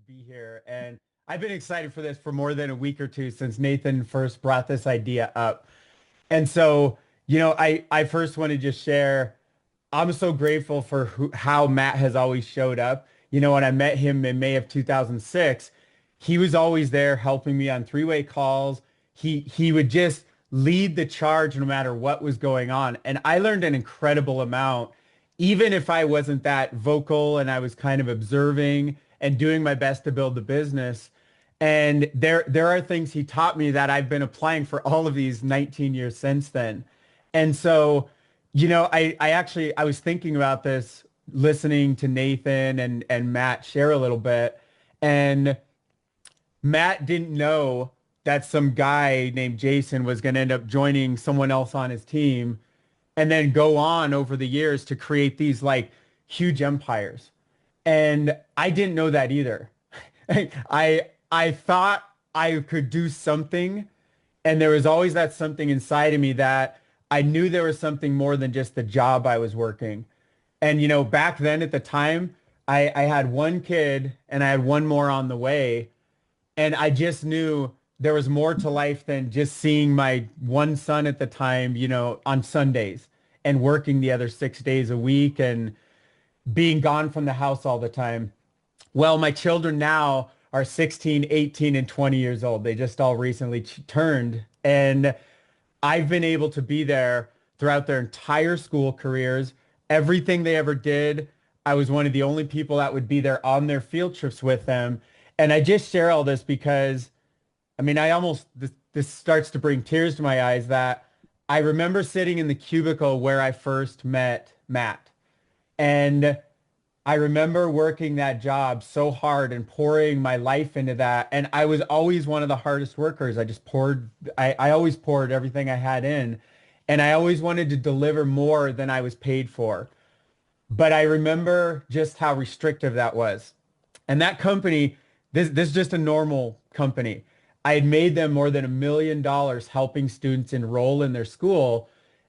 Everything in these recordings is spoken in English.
be here. And I've been excited for this for more than a week or two since Nathan first brought this idea up. And so, I first want to just share, I'm so grateful for how Matt has always showed up. When I met him in May of 2006, he was always there helping me on three-way calls. He would just lead the charge no matter what was going on. And I learned an incredible amount, even if I wasn't that vocal and I was kind of observing and doing my best to build the business. And there are things he taught me that I've been applying for all of these 19 years since then. And so, I was thinking about this, listening to Nathan and Matt share a little bit. And Matt didn't know that some guy named Jason was going to end up joining someone else on his team and then go on over the years to create these like huge empires. And I didn't know that either. I thought I could do something, and there was always that something inside of me that I knew there was something more than just the job I was working. And back then at the time, I had one kid and I had one more on the way, and I just knew there was more to life than just seeing my one son at the time, on Sundays and working the other 6 days a week and being gone from the house all the time. Well, my children now are 16, 18, and 20 years old. They just all recently turned. And I've been able to be there throughout their entire school careers. Everything they ever did, I was one of the only people that would be there on their field trips with them. And I just share all this because, this starts to bring tears to my eyes that I remember sitting in the cubicle where I first met Matt. And I remember working that job so hard and pouring my life into that. And I was always one of the hardest workers. I always poured everything I had in. And I always wanted to deliver more than I was paid for. But I remember just how restrictive that was. And that company, this is just a normal company. I had made them more than $1 million helping students enroll in their school.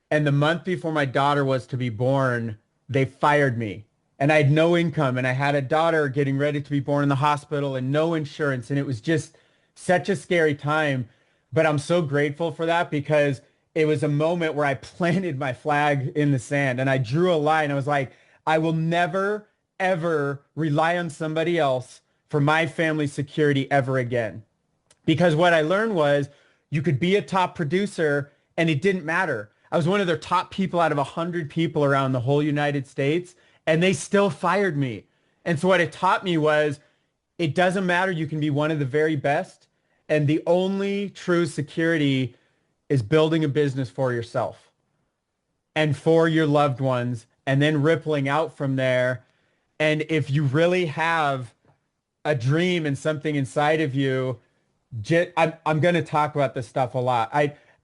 And the month before my daughter was to be born, they fired me. And I had no income, and I had a daughter getting ready to be born in the hospital and no insurance. And it was just such a scary time. But I'm so grateful for that because it was a moment where I planted my flag in the sand and I drew a line. I was like, I will never, ever rely on somebody else for my family's security ever again. Because what I learned was you could be a top producer and it didn't matter. I was one of their top people out of 100 people around the whole United States, and they still fired me. And so what it taught me was it doesn't matter. You can be one of the very best. And the only true security is building a business for yourself and for your loved ones, and then rippling out from there. And if you really have a dream and something inside of you, I'm going to talk about this stuff a lot.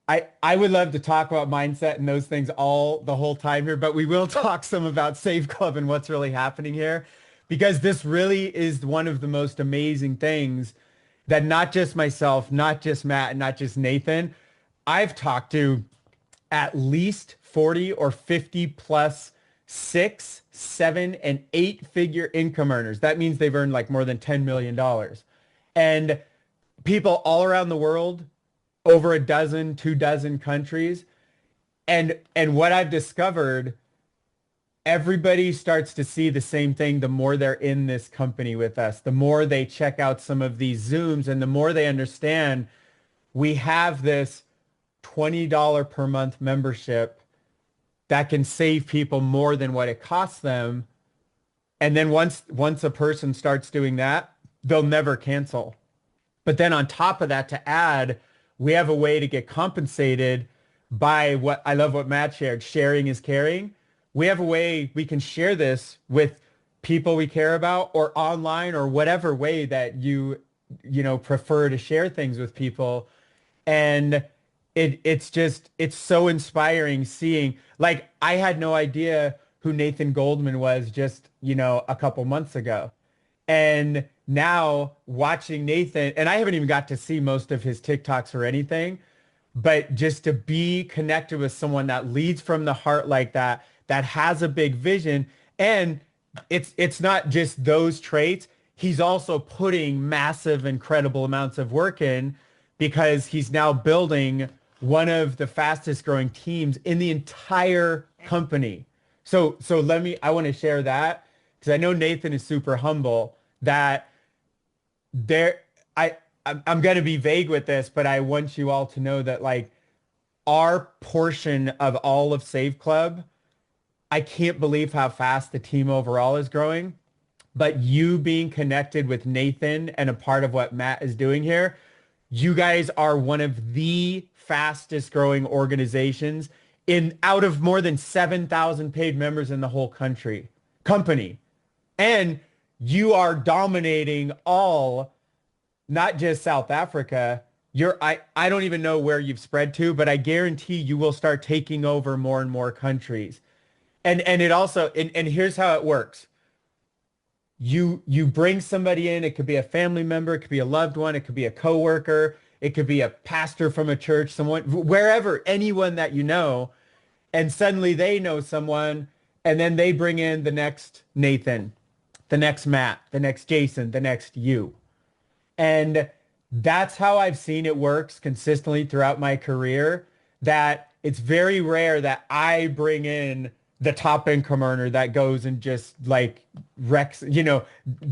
I would love to talk about mindset and those things the whole time here, but we will talk some about Save Club and what's really happening here, because this really is one of the most amazing things that not just myself, not just Matt, and not just Nathan, I've talked to at least 40 or 50 plus 6, 7, and 8-figure income earners. That means they've earned like more than $10 million. And people all around the world, over a dozen, 2 dozen countries. And what I've discovered, everybody starts to see the same thing the more they're in this company with us, the more they check out some of these Zooms, and the more they understand we have this $20 per month membership that can save people more than what it costs them. And then once a person starts doing that, they'll never cancel. But then on top of that, to add, we have a way to get compensated by what I love what Matt shared. Sharing is caring. We have a way we can share this with people we care about, or online, or whatever way that you prefer to share things with people. And it's so inspiring seeing, like, I had no idea who Nathan Goldman was just, a couple months ago. And now watching Nathan, and I haven't even got to see most of his TikToks or anything, but just to be connected with someone that leads from the heart like that, that has a big vision. And it's not just those traits. he's also putting massive, incredible amounts of work in because he's now building one of the fastest growing teams in the entire company. So I want to share that because I know Nathan is super humble that there, I'm going to be vague with this, but I want you all to know that like our portion of all of Save Club, I can't believe how fast the team overall is growing. But you being connected with Nathan and a part of what Matt is doing here, you guys are one of the fastest growing organizations in out of more than 7,000 paid members in the whole company. And you are dominating all, not just South Africa. I don't even know where you've spread to, but I guarantee you will start taking over more and more countries. And it also and here's how it works. You bring somebody in, it could be a family member, it could be a loved one, it could be a coworker, it could be a pastor from a church, someone wherever, anyone that you know, and suddenly they know someone, and then they bring in the next Nathan, the next Matt, the next Jason, the next you. And that's how I've seen it works consistently throughout my career, that it's very rare that I bring in the top income earner that goes and just like wrecks,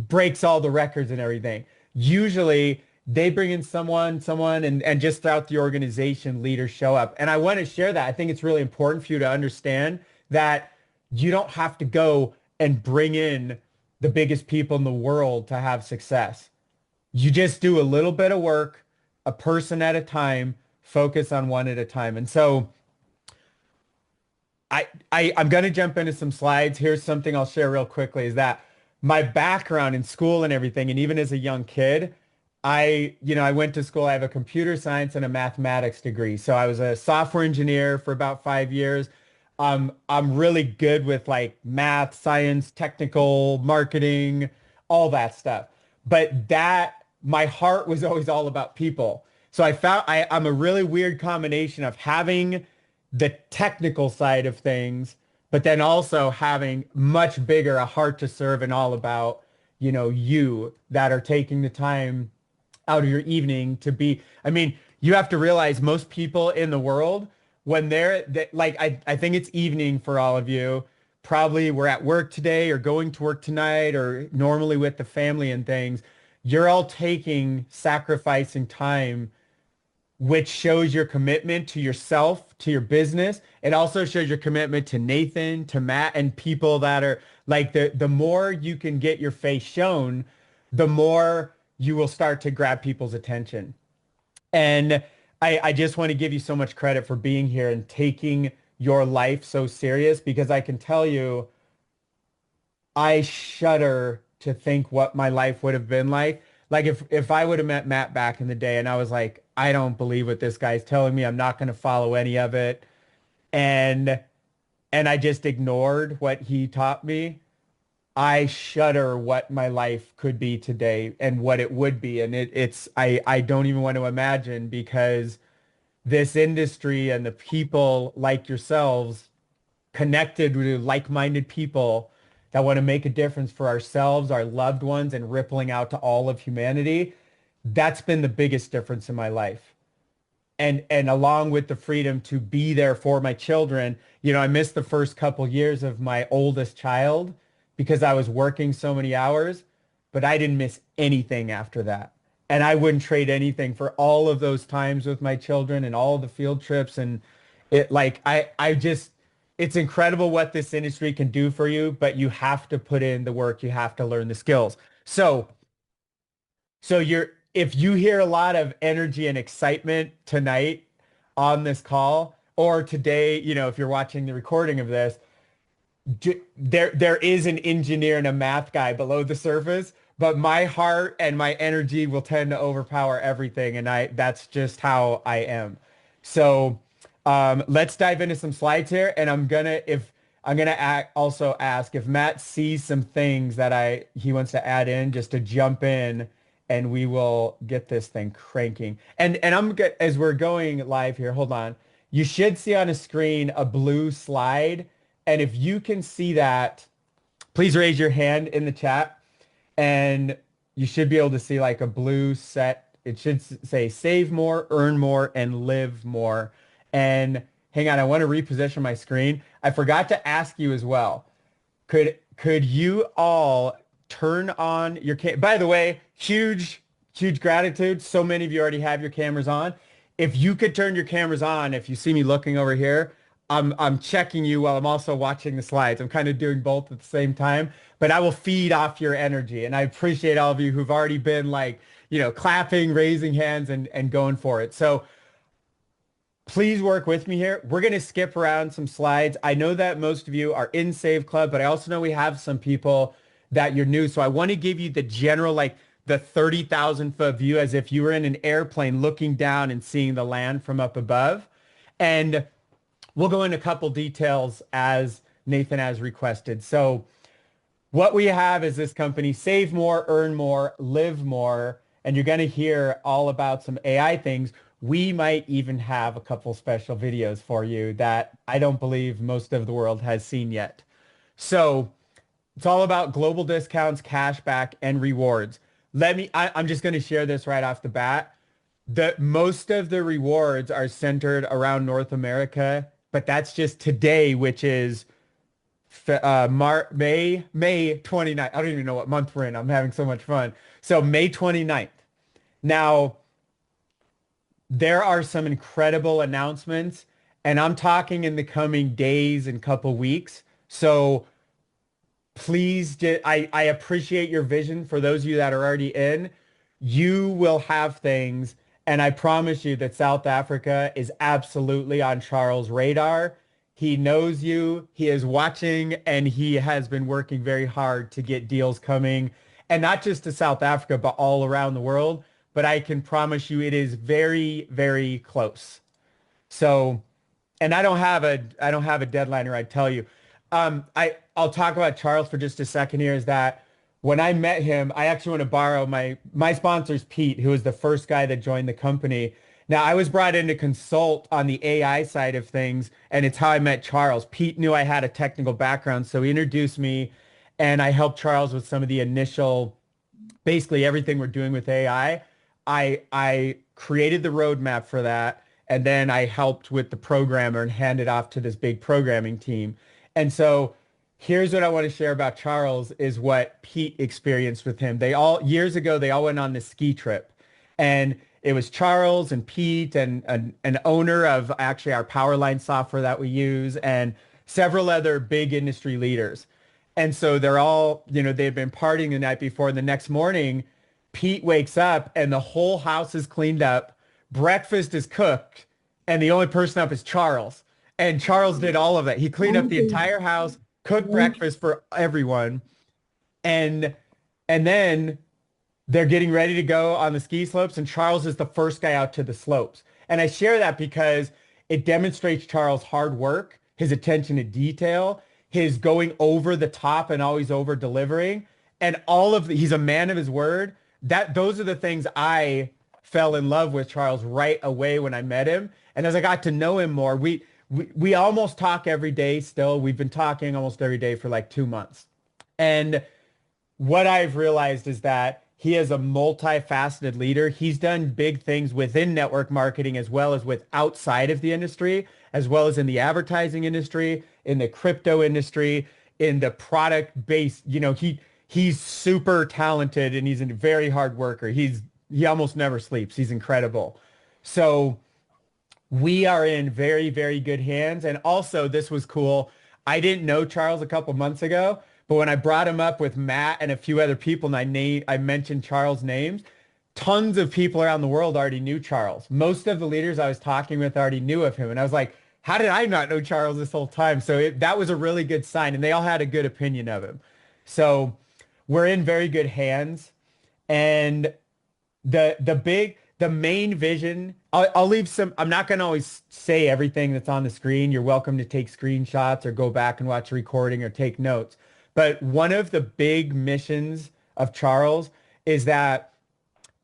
breaks all the records and everything. Usually they bring in someone, and just throughout the organization, leaders show up. And I want to share that. I think it's really important for you to understand that you don't have to go and bring in the biggest people in the world to have success. You just do a little bit of work, a person at a time, focus on one at a time. And so I'm going to jump into some slides. Here's something I'll share real quickly is that my background in school and everything, and even as a young kid, I went to school. I have a computer science and a mathematics degree. So I was a software engineer for about 5 years. I'm really good with like math, science, technical, marketing, all that stuff. But my heart was always all about people. So I'm a really weird combination of having the technical side of things, but then also having much bigger a heart to serve and all about, you that are taking the time out of your evening to be. I mean, you have to realize most people in the world, when like, I think it's evening for all of you. Probably we're at work today or going to work tonight or normally with the family and things. You're all sacrificing time, which shows your commitment to yourself, to your business. It also shows your commitment to Nathan, to Matt, and people that are like the more you can get your face shown, the more you will start to grab people's attention. And I just want to give you so much credit for being here and taking your life so serious because I can tell you, I shudder to think what my life would have been like. Like if I would have met Matt back in the day and I was like, I don't believe what this guy's telling me. I'm not going to follow any of it. And I just ignored what he taught me. I shudder what my life could be today and what it would be. And I don't even want to imagine because this industry and the people like yourselves connected with like-minded people that want to make a difference for ourselves, our loved ones, and rippling out to all of humanity. That's been the biggest difference in my life. And along with the freedom to be there for my children, I missed the first couple years of my oldest child because I was working so many hours, but I didn't miss anything after that. And I wouldn't trade anything for all of those times with my children and all the field trips. And it's incredible what this industry can do for you, but you have to put in the work. You have to learn the skills. So if you hear a lot of energy and excitement tonight on this call or today, if you're watching the recording of this, there is an engineer and a math guy below the surface, but my heart and my energy will tend to overpower everything. And that's just how I am. So let's dive into some slides here. And also ask if Matt sees some things that he wants to add in just to jump in and we will get this thing cranking. And as we're going live here, hold on. You should see on a screen a blue slide. And if you can see that, please raise your hand in the chat. And you should be able to see like a blue set. It should say save more, earn more, and live more. And hang on, I want to reposition my screen. I forgot to ask you as well. Could you all turn on your By the way, huge gratitude. So many of you already have your cameras on. If you could turn your cameras on, if you see me looking over here, I'm checking you while I'm also watching the slides. I'm kind of doing both at the same time, but I will feed off your energy. And I appreciate all of you who've already been like, clapping, raising hands and going for it. So please work with me here. We're going to skip around some slides. I know that most of you are in Save Club, but I also know we have some people that you're new. So I want to give you the general, like the 30,000 foot view as if you were in an airplane looking down and seeing the land from up above. And we'll go into a couple details as Nathan has requested. So what we have is this company, save more, earn more, live more, and you're going to hear all about some AI things. We might even have a couple special videos for you that I don't believe most of the world has seen yet. So it's all about global discounts, cashback, and rewards. I'm just going to share this right off the bat. Most of the rewards are centered around North America, but that's just today, which is May 29th. I don't even know what month we're in. I'm having so much fun. So May 29th. Now, there are some incredible announcements, and I'm talking in the coming days and couple weeks. So please, I appreciate your vision. For those of you that are already in, you will have things, and I promise you that South Africa is absolutely on Charles' radar. He knows you, he is watching, and he has been working very hard to get deals coming, and not just to South Africa, but all around the world. But I can promise you it is very, very close. So, and I don't have a deadline, or I'd tell you. I'll talk about Charles for just a second here. Is that when I met him, I actually want to borrow my sponsor's Pete, who was the first guy that joined the company. Now, I was brought in to consult on the AI side of things, and it's how I met Charles. Pete knew I had a technical background, so he introduced me, and I helped Charles with some of the initial, basically everything we're doing with AI. I created the roadmap for that, and then I helped with the programmer and handed off to this big programming team. And so here's what I want to share about Charles is what Pete experienced with him. Years ago, they all went on this ski trip, and it was Charles and Pete and an owner of actually our Powerline software that we use and several other big industry leaders. And so they're all, they've been partying the night before. And the next morning, Pete wakes up and the whole house is cleaned up. Breakfast is cooked. And the only person up is Charles. And Charles did all of that. He cleaned up the entire house, cooked breakfast for everyone. And then they're getting ready to go on the ski slopes, and Charles is the first guy out to the slopes. And I share that because it demonstrates Charles' hard work, his attention to detail, his going over the top and always over delivering, and he's a man of his word. Those are the things I fell in love with Charles right away when I met him. And as I got to know him more, we almost talk every day still. We've been talking almost every day for like 2 months. And what I've realized is that he is a multifaceted leader. He's done big things within network marketing as well as with outside of the industry, as well as in the advertising industry, in the crypto industry, in the product base. He's super talented and he's a very hard worker. He almost never sleeps. He's incredible. So we are in very, very good hands. And also this was cool. I didn't know Charles a couple months ago, but when I brought him up with Matt and a few other people and I mentioned Charles' names, tons of people around the world already knew Charles. Most of the leaders I was talking with already knew of him. And I was like, how did I not know Charles this whole time? So that was a really good sign. And they all had a good opinion of him. So we're in very good hands. And the main vision, I'll leave some, I'm not going to always say everything that's on the screen. You're welcome to take screenshots or go back and watch a recording or take notes. But one of the big missions of Charles is that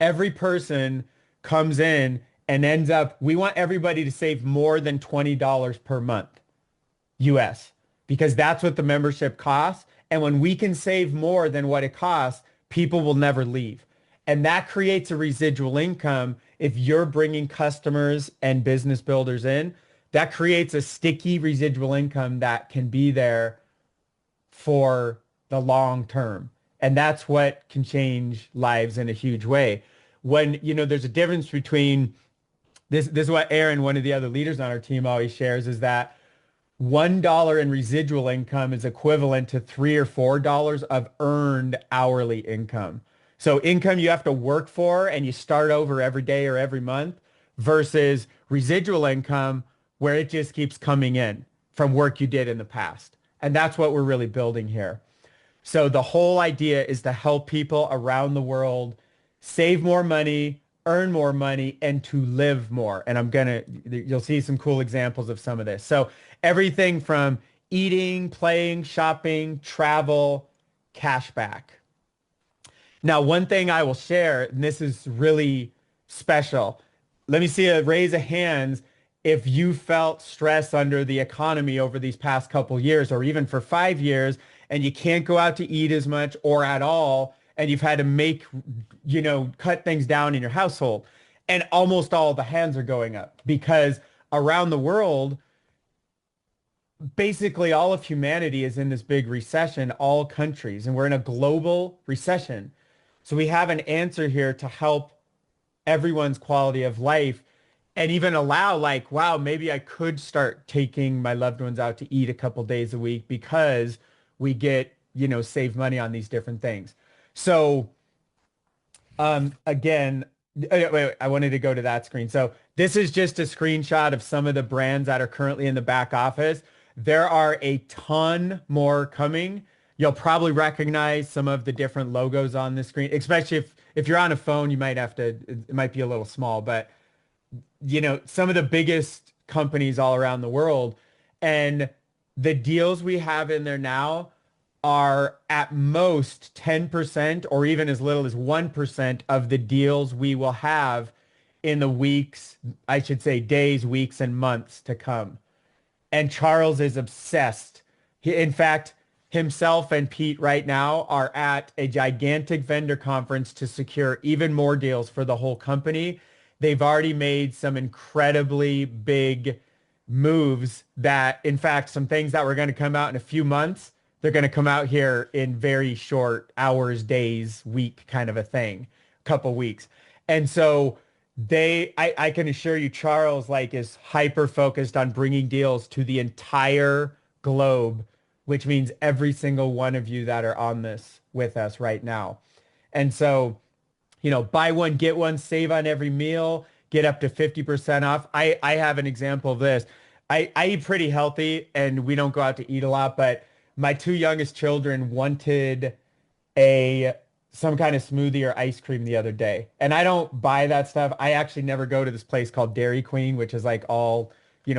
every person comes in and ends up, we want everybody to save more than $20 per month, US, because that's what the membership costs. And when we can save more than what it costs, people will never leave. And that creates a residual income. If you're bringing customers and business builders in, that creates a sticky residual income that can be there for the long term. And that's what can change lives in a huge way. When, there's a difference between this is what Aaron, one of the other leaders on our team, always shares is that $1 in residual income is equivalent to $3 or $4 of earned hourly income. So income you have to work for and you start over every day or every month versus residual income where it just keeps coming in from work you did in the past. And that's what we're really building here. So the whole idea is to help people around the world save more money, earn more money, and to live more. And you'll see some cool examples of some of this. So everything from eating, playing, shopping, travel, cash back. Now, one thing I will share, and this is really special. Let me see a raise of hands if you felt stress under the economy over these past couple years, or even for 5 years, and you can't go out to eat as much or at all, and you've had to cut things down in your household. And almost all the hands are going up because around the world, basically all of humanity is in this big recession, all countries, and we're in a global recession. So we have an answer here to help everyone's quality of life and even allow wow, maybe I could start taking my loved ones out to eat a couple days a week because we get, save money on these different things. So again, wait, I wanted to go to that screen. So this is just a screenshot of some of the brands that are currently in the back office. There are a ton more coming. You'll probably recognize some of the different logos on the screen, especially if you're on a phone, it might be a little small, but some of the biggest companies all around the world. And the deals we have in there now are at most 10% or even as little as 1% of the deals we will have in the weeks, I should say days, weeks, and months to come. And Charles is obsessed. In fact, himself and Pete right now are at a gigantic vendor conference to secure even more deals for the whole company. They've already made some incredibly big moves that, in fact, some things that were going to come out in a few months, they're going to come out here in very short hours, days, week kind of a thing, couple weeks. And so I can assure you, Charles is hyper focused on bringing deals to the entire globe, which means every single one of you that are on this with us right now. And so, buy one, get one, save on every meal, get up to 50% off. I have an example of this. I eat pretty healthy and we don't go out to eat a lot, but my two youngest children wanted some kind of smoothie or ice cream the other day. And I don't buy that stuff. I actually never go to this place called Dairy Queen, which is all,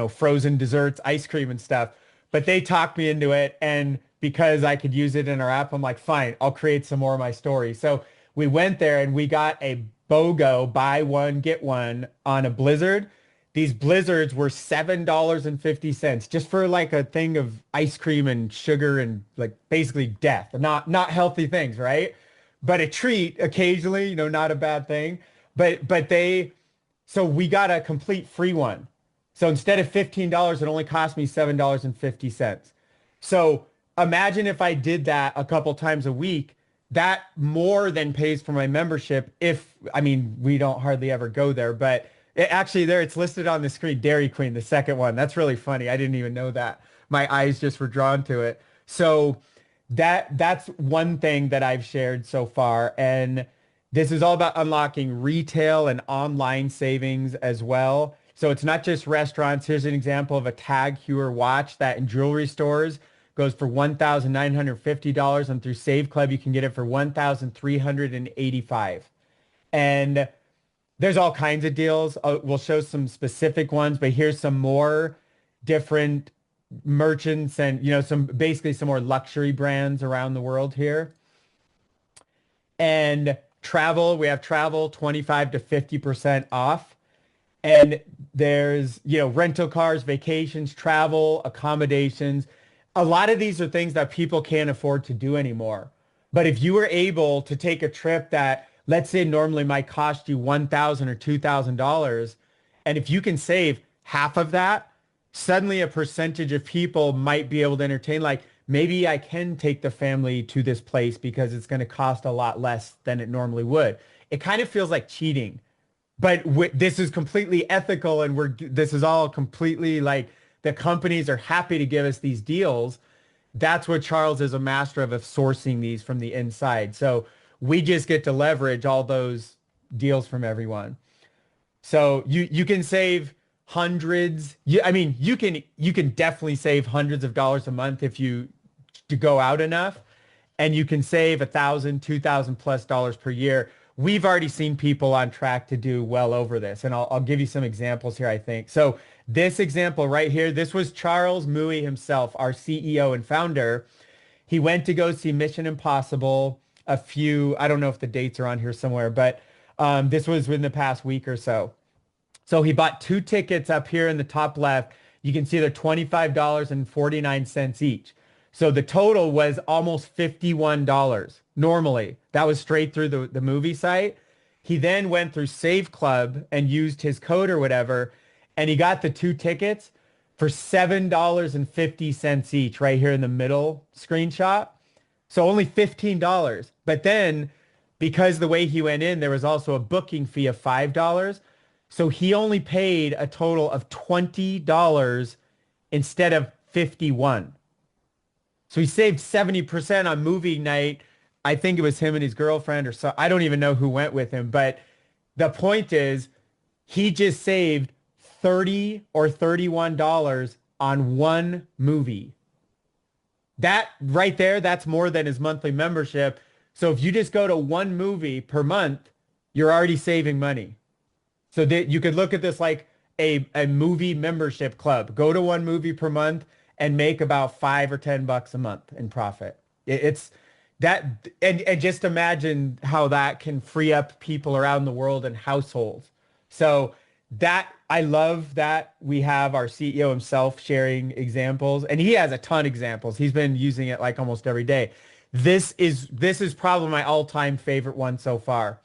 frozen desserts, ice cream and stuff. But they talked me into it. And because I could use it in our app, I'm like, fine, I'll create some more of my story. So we went there and we got a BOGO, buy one, get one on a Blizzard. These Blizzards were $7.50 just for a thing of ice cream and sugar and basically death. Not healthy things, right? But a treat occasionally, not a bad thing. So we got a complete free one. So instead of $15, it only cost me $7.50. So imagine if I did that a couple times a week, that more than pays for my membership. We don't hardly ever go there, but it's listed on the screen, Dairy Queen, the second one. That's really funny. I didn't even know that. My eyes just were drawn to it. So that's one thing that I've shared so far. And this is all about unlocking retail and online savings as well. So it's not just restaurants. Here's an example of a Tag Heuer watch that in jewelry stores goes for $1,950, and through saveclub you can get it for $1,385. And there's all kinds of deals. We'll show some specific ones, but here's some more different merchants and some more luxury brands around the world here. And travel, we have travel 25 to 50% off. And there's, rental cars, vacations, travel, accommodations. A lot of these are things that people can't afford to do anymore. But if you were able to take a trip that, let's say, normally might cost you $1,000 or $2,000, and if you can save half of that, suddenly a percentage of people might be able to entertain, like, maybe I can take the family to this place because it's going to cost a lot less than it normally would. It kind of feels like cheating, but this is completely ethical, and this is all completely like the companies are happy to give us these deals. That's what Charles is a master of sourcing these from the inside. So we just get to leverage all those deals from everyone. So you can save hundreds. I mean, you can definitely save hundreds of dollars a month if you to go out enough, and you can save 1,000, 2,000 plus dollars per year. We've already seen people on track to do well over this, and I'll give you some examples here, I think. So this example right here, this was Charles Mouey himself, our CEO and founder. He went to go see Mission Impossible I don't know if the dates are on here somewhere, but this was within the past week or so. So he bought two tickets up here in the top left. You can see they're $25.49 each. So the total was almost $51 normally. That was straight through the movie site. He then went through Save Club and used his code or whatever, and he got the two tickets for $7.50 each right here in the middle screenshot. So only $15. But then because the way he went in, there was also a booking fee of $5. So he only paid a total of $20 instead of 51. So he saved 70% on movie night. I think it was him and his girlfriend or so. I don't even know who went with him, but the point is he just saved 30 or $31 on one movie. That right there, that's more than his monthly membership. So if you just go to one movie per month, you're already saving money. So that you could look at this like a movie membership club. Go to one movie per month and make about $5 or $10 a month in profit. It's that, and just imagine how that can free up people around the world and households. So that I love that we have our CEO himself sharing examples, and he has a ton of examples. He's been using it like almost every day. This is probably my all-time favorite one so far.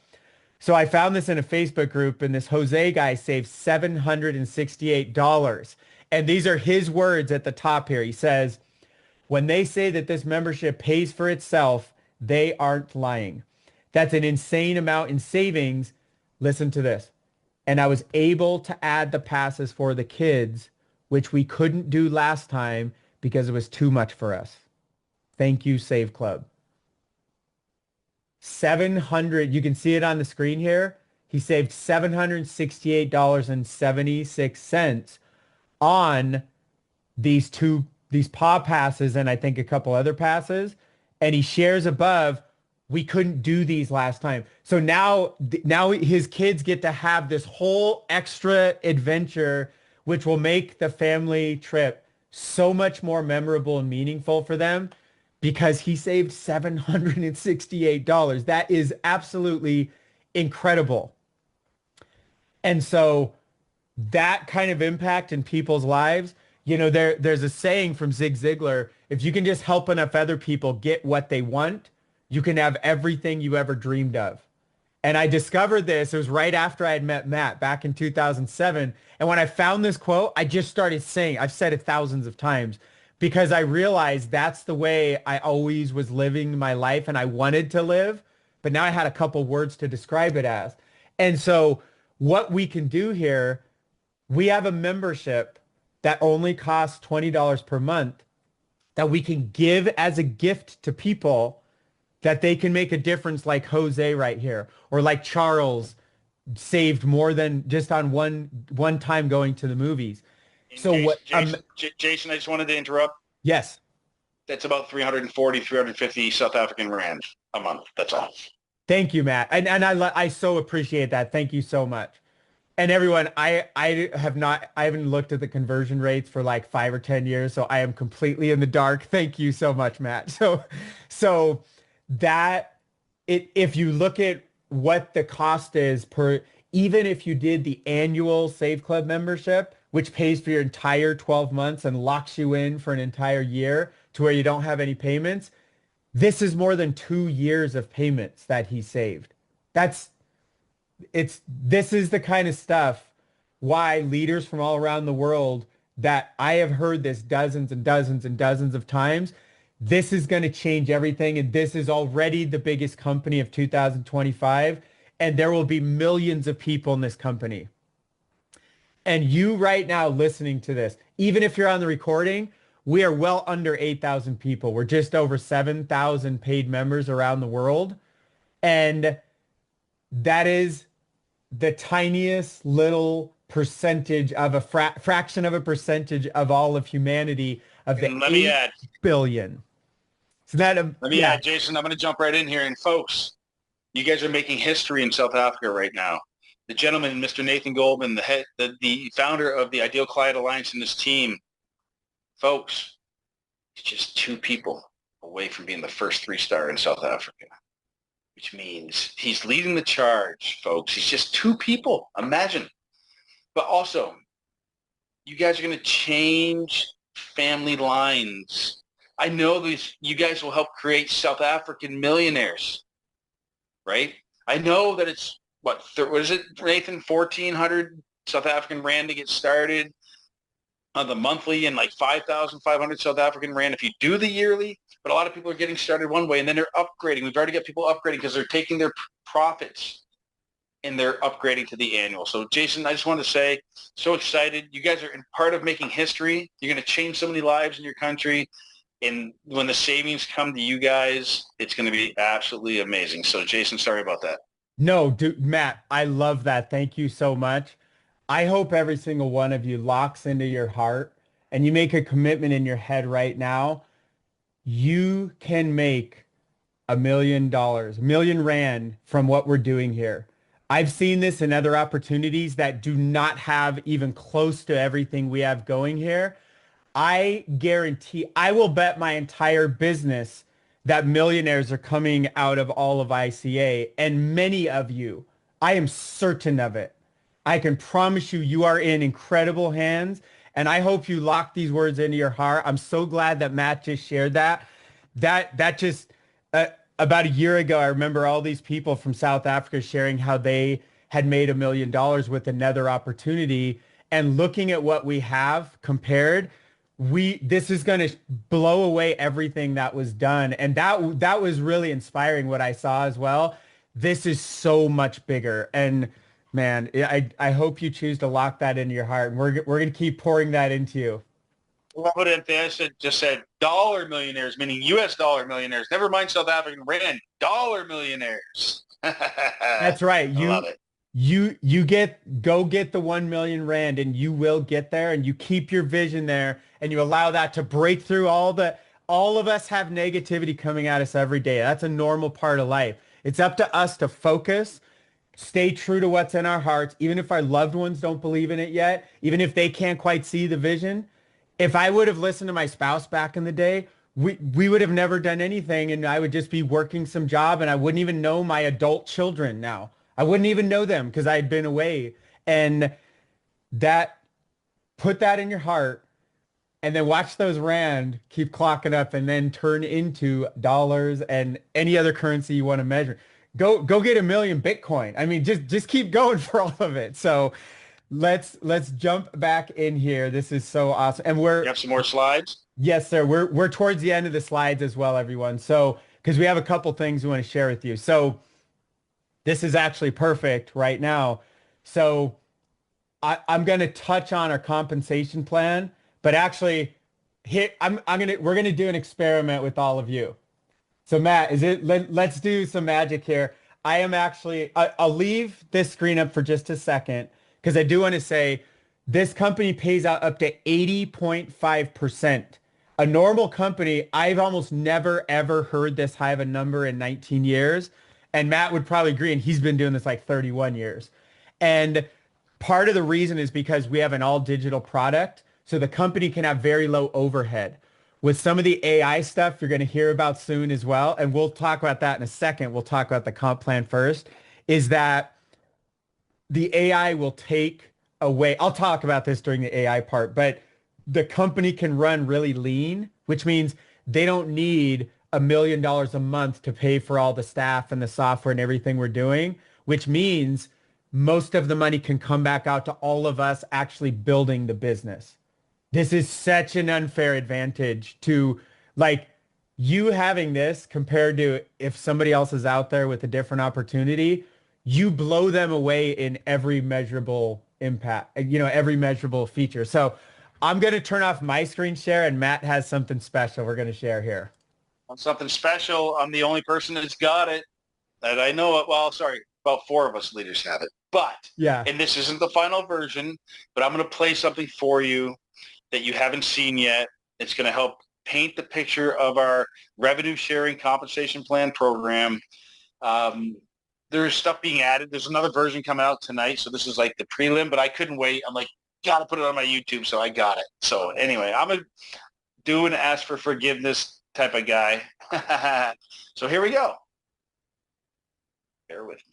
So I found this in a Facebook group, and this Jose guy saved $768. And these are his words at the top here. He says, when they say that this membership pays for itself, they aren't lying. That's an insane amount in savings. Listen to this. And I was able to add the passes for the kids, which we couldn't do last time because it was too much for us. Thank you, Save Club. 700, you can see it on the screen here. He saved $768.76 on these paw passes and I think a couple other passes. And he shares above, we couldn't do these last time. So now his kids get to have this whole extra adventure, which will make the family trip so much more memorable and meaningful for them because he saved $768. That is absolutely incredible. And so that kind of impact in people's lives, there's a saying from Zig Ziglar, if you can just help enough other people get what they want, you can have everything you ever dreamed of. And I discovered this, it was right after I had met Matt back in 2007. And when I found this quote, I just started saying, I've said it thousands of times because I realized that's the way I always was living my life and I wanted to live. But now I had a couple words to describe it as. And so what we can do here, we have a membership that only costs $20 per month that we can give as a gift to people that they can make a difference like Jose right here or like Charles saved more than just on one time going to the movies. So Jason, I just wanted to interrupt. Yes. That's about 340, 350 South African rand a month. That's all. Thank you, Matt. And I so appreciate that. Thank you so much. And everyone, I haven't looked at the conversion rates for like 5 or 10 years, so I am completely in the dark. Thank you so much, Matt. So that if you look at what the cost is per, even if you did the annual Save Club membership, which pays for your entire 12 months and locks you in for an entire year to where you don't have any payments, This is more than 2 years of payments that he saved. That's this is the kind of stuff why leaders from all around the world that I have heard this dozens and dozens and dozens of times. This is going to change everything. And this is already the biggest company of 2025. And there will be millions of people in this company. And you right now listening to this, even if you're on the recording, we are well under 8,000 people. We're just over 7,000 paid members around the world. And that is the tiniest little percentage of a fraction of a percentage of all of humanity of the And let me 8 add, billion. So that, yeah, Jason, I'm going to jump right in here. And folks, you guys are making history in South Africa right now. The gentleman, Mr. Nathan Goldman, the founder of the Ideal Client Alliance and his team, folks, he's just 2 people away from being the first 3-star in South Africa, which means he's leading the charge, folks. He's just 2 people. Imagine. But also, you guys are going to change family lines. I know you guys will help create South African millionaires, right? I know that it's, what is it, Nathan, 1,400 South African rand to get started on the monthly, and like 5,500 South African rand if you do the yearly. But a lot of people are getting started one way, and then they're upgrading. We've already got people upgrading because they're taking their profits and they're upgrading to the annual. So Jason, I just want to say, so excited. You guys are part of making history. You're going to change so many lives in your country. And when the savings come to you guys, it's going to be absolutely amazing. So Jason, sorry about that. no, dude, Matt, I love that. Thank you so much. I hope every single one of you locks into your heart and you make a commitment in your head right now. You can make $1 million, 1 million rand from what we're doing here. I've seen this in other opportunities that do not have even close to everything we have going here. I guarantee, I will bet my entire business that millionaires are coming out of all of ICA, and many of you, I am certain of it. I can promise you, you are in incredible hands, and I hope you lock these words into your heart. I'm so glad that Matt just shared that. That just about a year ago, I remember all these people from South Africa sharing how they had made $1 million with another opportunity, and looking at what we have compared, this is going to blow away everything that was done. And that was really inspiring what I saw as well. This is so much bigger. And man, I hope you choose to lock that into your heart. And we're going to keep pouring that into you. Love it. And they just said dollar millionaires, meaning US dollar millionaires. Never mind South African rand, dollar millionaires. I That's right. love it. Go get the 1 million rand, and you will get there, and you keep your vision there, and you allow that to break through all of us have negativity coming at us every day. That's a normal part of life. It's up to us to focus, stay true to what's in our hearts, even if our loved ones don't believe in it yet, even if they can't quite see the vision. If I would have listened to my spouse back in the day, we would have never done anything, and I would just be working some job, and I wouldn't even know my adult children now. I wouldn't even know them because I had been away. And that put that in your heart, and then watch those rand keep clocking up and then turn into dollars and any other currency you want to measure. Go get 1 million Bitcoin. I mean, just keep going for all of it. So let's jump back in here. This is so awesome. And You have some more slides? yes, sir. We're towards the end of the slides as well, everyone. So because we have a couple things we want to share with you. So this is actually perfect right now. So I'm going to touch on our compensation plan, but actually here we're going to do an experiment with all of you. So Matt, let's do some magic here. I am actually, I'll leave this screen up for just a second because I do want to say this company pays out up to 80.5%. A normal company, I've almost never, ever heard this high of a number in 19 years. And Matt would probably agree, and he's been doing this like 31 years. And part of the reason is because we have an all digital product. So the company can have very low overhead. With some of the AI stuff you're going to hear about soon as well, and we'll talk about that in a second. We'll talk about the comp plan first, is that the AI will take away, I'll talk about this during the AI part, but the company can run really lean, which means they don't need $1 million a month to pay for all the staff and the software and everything we're doing, which means most of the money can come back out to all of us actually building the business. This is such an unfair advantage to like you having this compared to if somebody else is out there with a different opportunity, you blow them away in every measurable impact, every measurable feature. So I'm going to turn off my screen share and Matt has something special we're going to share here. Something special. I'm the only person that's got it that I know it. Well, sorry, about 4 of us leaders have it. But, Yeah. and this isn't the final version, but I'm going to play something for you that you haven't seen yet. It's going to help paint the picture of our revenue sharing compensation plan program. There's stuff being added. There's another version coming out tonight. So this is like the prelim, but I couldn't wait. I'm like, got to put it on my YouTube. So I got it. So anyway, I'm a do and ask for forgiveness type of guy. So here we go. Bear with me.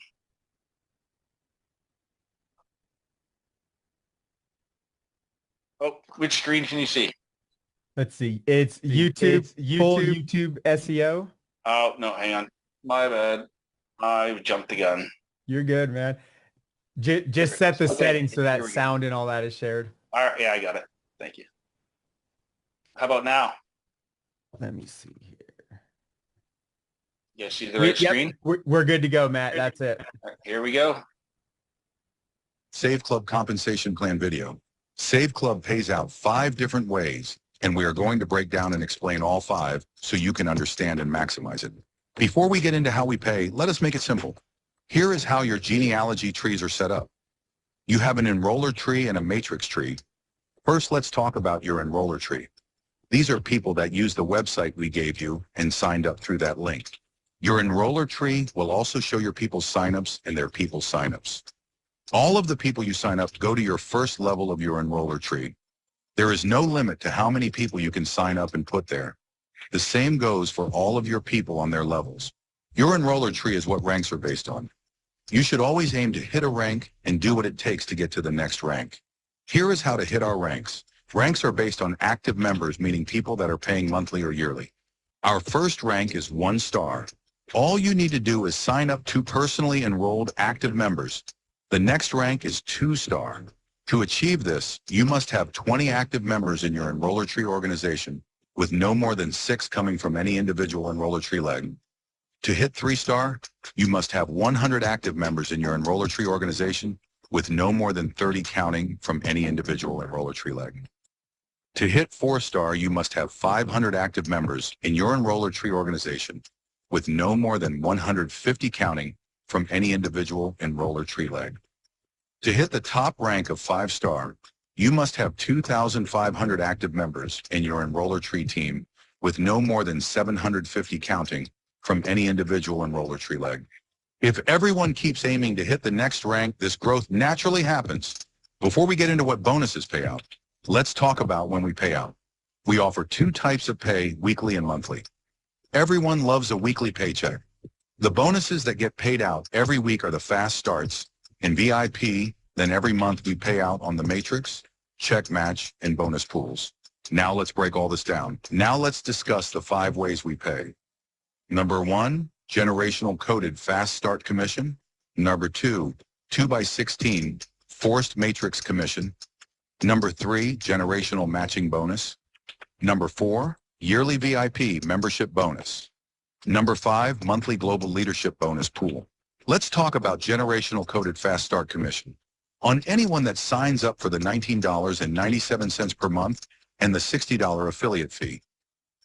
Oh, which screen can you see? Let's see. It's YouTube, full YouTube SEO. Oh, no, hang on. My bad. I jumped the gun. You're good, man. Just set the settings so that sound and all that is shared. All right. Yeah, I got it. Thank you. How about now? Let me see here. You see the right screen? We're good to go, Matt. That's it. Right, here we go. SaveClub compensation plan video. SaveClub pays out 5 different ways, and we are going to break down and explain all 5 so you can understand and maximize it. Before we get into how we pay, let us make it simple. Here is how your genealogy trees are set up. You have an enroller tree and a matrix tree. First, let's talk about your enroller tree. These are people that use the website we gave you and signed up through that link. Your enroller tree will also show your people's signups and their people's signups. All of the people you sign up go to your first level of your enroller tree. There is no limit to how many people you can sign up and put there. The same goes for all of your people on their levels. Your enroller tree is what ranks are based on. You should always aim to hit a rank and do what it takes to get to the next rank. Here is how to hit our ranks. Ranks are based on active members, meaning people that are paying monthly or yearly. Our first rank is 1 star. All you need to do is sign up 2 personally enrolled active members. The next rank is 2 star. To achieve this, you must have 20 active members in your enroller tree organization, with no more than 6 coming from any individual enroller tree leg. To hit 3 star, you must have 100 active members in your enroller tree organization, with no more than 30 counting from any individual enroller tree leg. To hit 4 star, you must have 500 active members in your enroller tree organization, with no more than 150 counting from any individual enroller tree leg. To hit the top rank of 5 star, you must have 2,500 active members in your enroller tree team, with no more than 750 counting from any individual enroller tree leg. If everyone keeps aiming to hit the next rank, this growth naturally happens. Before we get into what bonuses pay out, let's talk about when we pay out. We offer 2 types of pay, weekly and monthly. Everyone loves a weekly paycheck. The bonuses that get paid out every week are the fast starts and VIP, then every month we pay out on the matrix, check match, and bonus pools. Now let's break all this down. Now let's discuss the 5 ways we pay. Number 1, generational coded fast start commission. Number 2, 2x16 forced matrix commission. Number 3, generational matching bonus. Number 4, yearly VIP membership bonus. Number 5, monthly global leadership bonus pool. Let's talk about generational coded fast start commission. On anyone that signs up for the $19.97 per month and the $60 affiliate fee,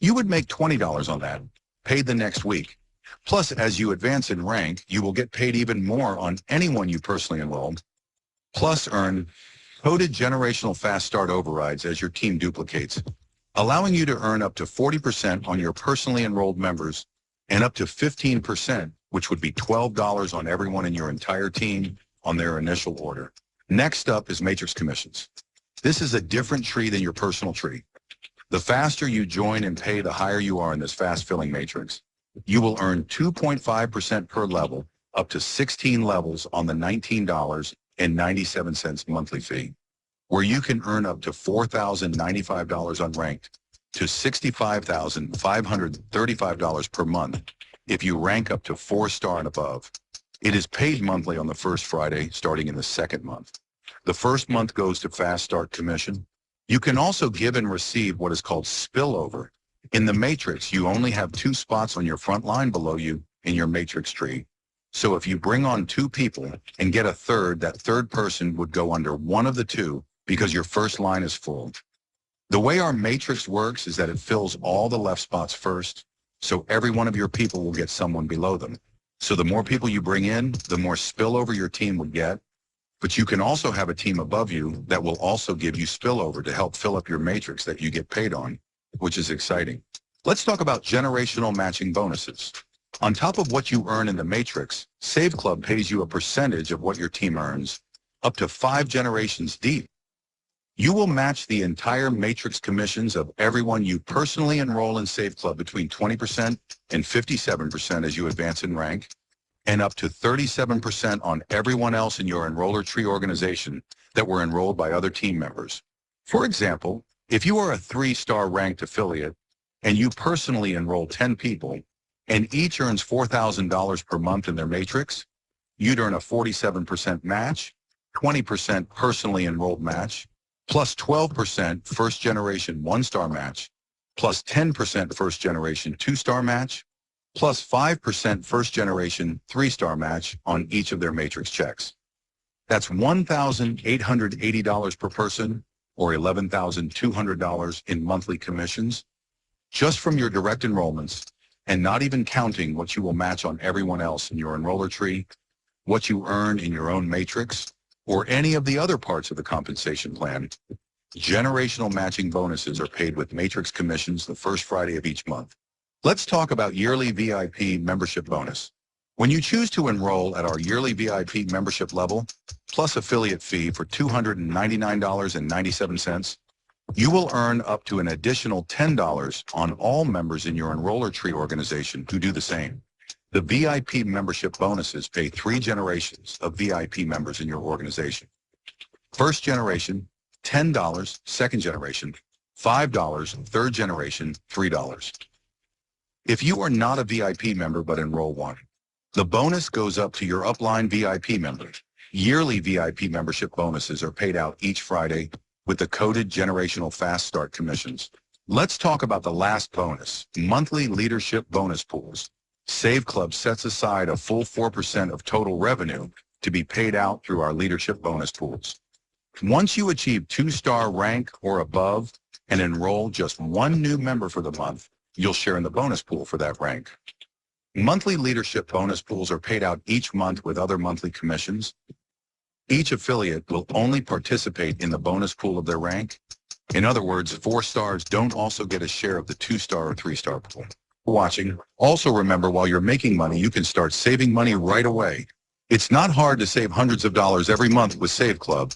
you would make $20 on that, paid the next week. Plus, as you advance in rank, you will get paid even more on anyone you personally enrolled. Plus, earn coded generational fast start overrides as your team duplicates, allowing you to earn up to 40% on your personally enrolled members and up to 15%, which would be $12 on everyone in your entire team on their initial order. Next up is matrix commissions. This is a different tree than your personal tree. The faster you join and pay, the higher you are in this fast filling matrix. You will earn 2.5% per level, up to 16 levels on the $19.97 monthly fee, where you can earn up to $4,095 unranked. to $65,535 per month if you rank up to 4-star and above. It is paid monthly on the first Friday, starting in the second month. The first month goes to Fast Start Commission. You can also give and receive what is called spillover. In the matrix, you only have 2 spots on your front line below you in your matrix tree. So if you bring on 2 people and get a third, that third person would go under one of the 2 because your first line is full. The way our matrix works is that it fills all the left spots first, so every one of your people will get someone below them. So the more people you bring in, the more spillover your team would get. But you can also have a team above you that will also give you spillover to help fill up your matrix that you get paid on, which is exciting. Let's talk about generational matching bonuses. On top of what you earn in the matrix, SaveClub pays you a percentage of what your team earns, up to 5 generations deep. You will match the entire matrix commissions of everyone you personally enroll in SaveClub between 20% and 57% as you advance in rank, and up to 37% on everyone else in your enroller tree organization that were enrolled by other team members. For example, if you are a 3-star ranked affiliate and you personally enroll 10 people and each earns $4,000 per month in their matrix, you'd earn a 47% match, 20% personally enrolled match, plus 12% first-generation 1-star match, plus 10% first-generation 2-star match, plus 5% first-generation 3-star match on each of their matrix checks. That's $1,880 per person, or $11,200 in monthly commissions, just from your direct enrollments, and not even counting what you will match on everyone else in your enroller tree, what you earn in your own matrix, or any of the other parts of the compensation plan. Generational matching bonuses are paid with matrix commissions the first Friday of each month. Let's talk about yearly VIP membership bonus. When you choose to enroll at our yearly VIP membership level, plus affiliate fee for $299.97, you will earn up to an additional $10 on all members in your enroller tree organization who do the same. The VIP membership bonuses pay 3 generations of VIP members in your organization. First generation, $10, second generation, $5, third generation, $3. If you are not a VIP member but enroll one, the bonus goes up to your upline VIP member. Yearly VIP membership bonuses are paid out each Friday with the coded generational fast start commissions. Let's talk about the last bonus, monthly leadership bonus pools. SaveClub sets aside a full 4% of total revenue to be paid out through our leadership bonus pools. Once you achieve 2-star rank or above and enroll just 1 new member for the month, you'll share in the bonus pool for that rank. Monthly leadership bonus pools are paid out each month with other monthly commissions. Each affiliate will only participate in the bonus pool of their rank. In other words, 4 stars don't also get a share of the 2-star or 3-star pool. Watching. Also remember, while you're making money, you can start saving money right away. It's not hard to save hundreds of dollars every month with SaveClub.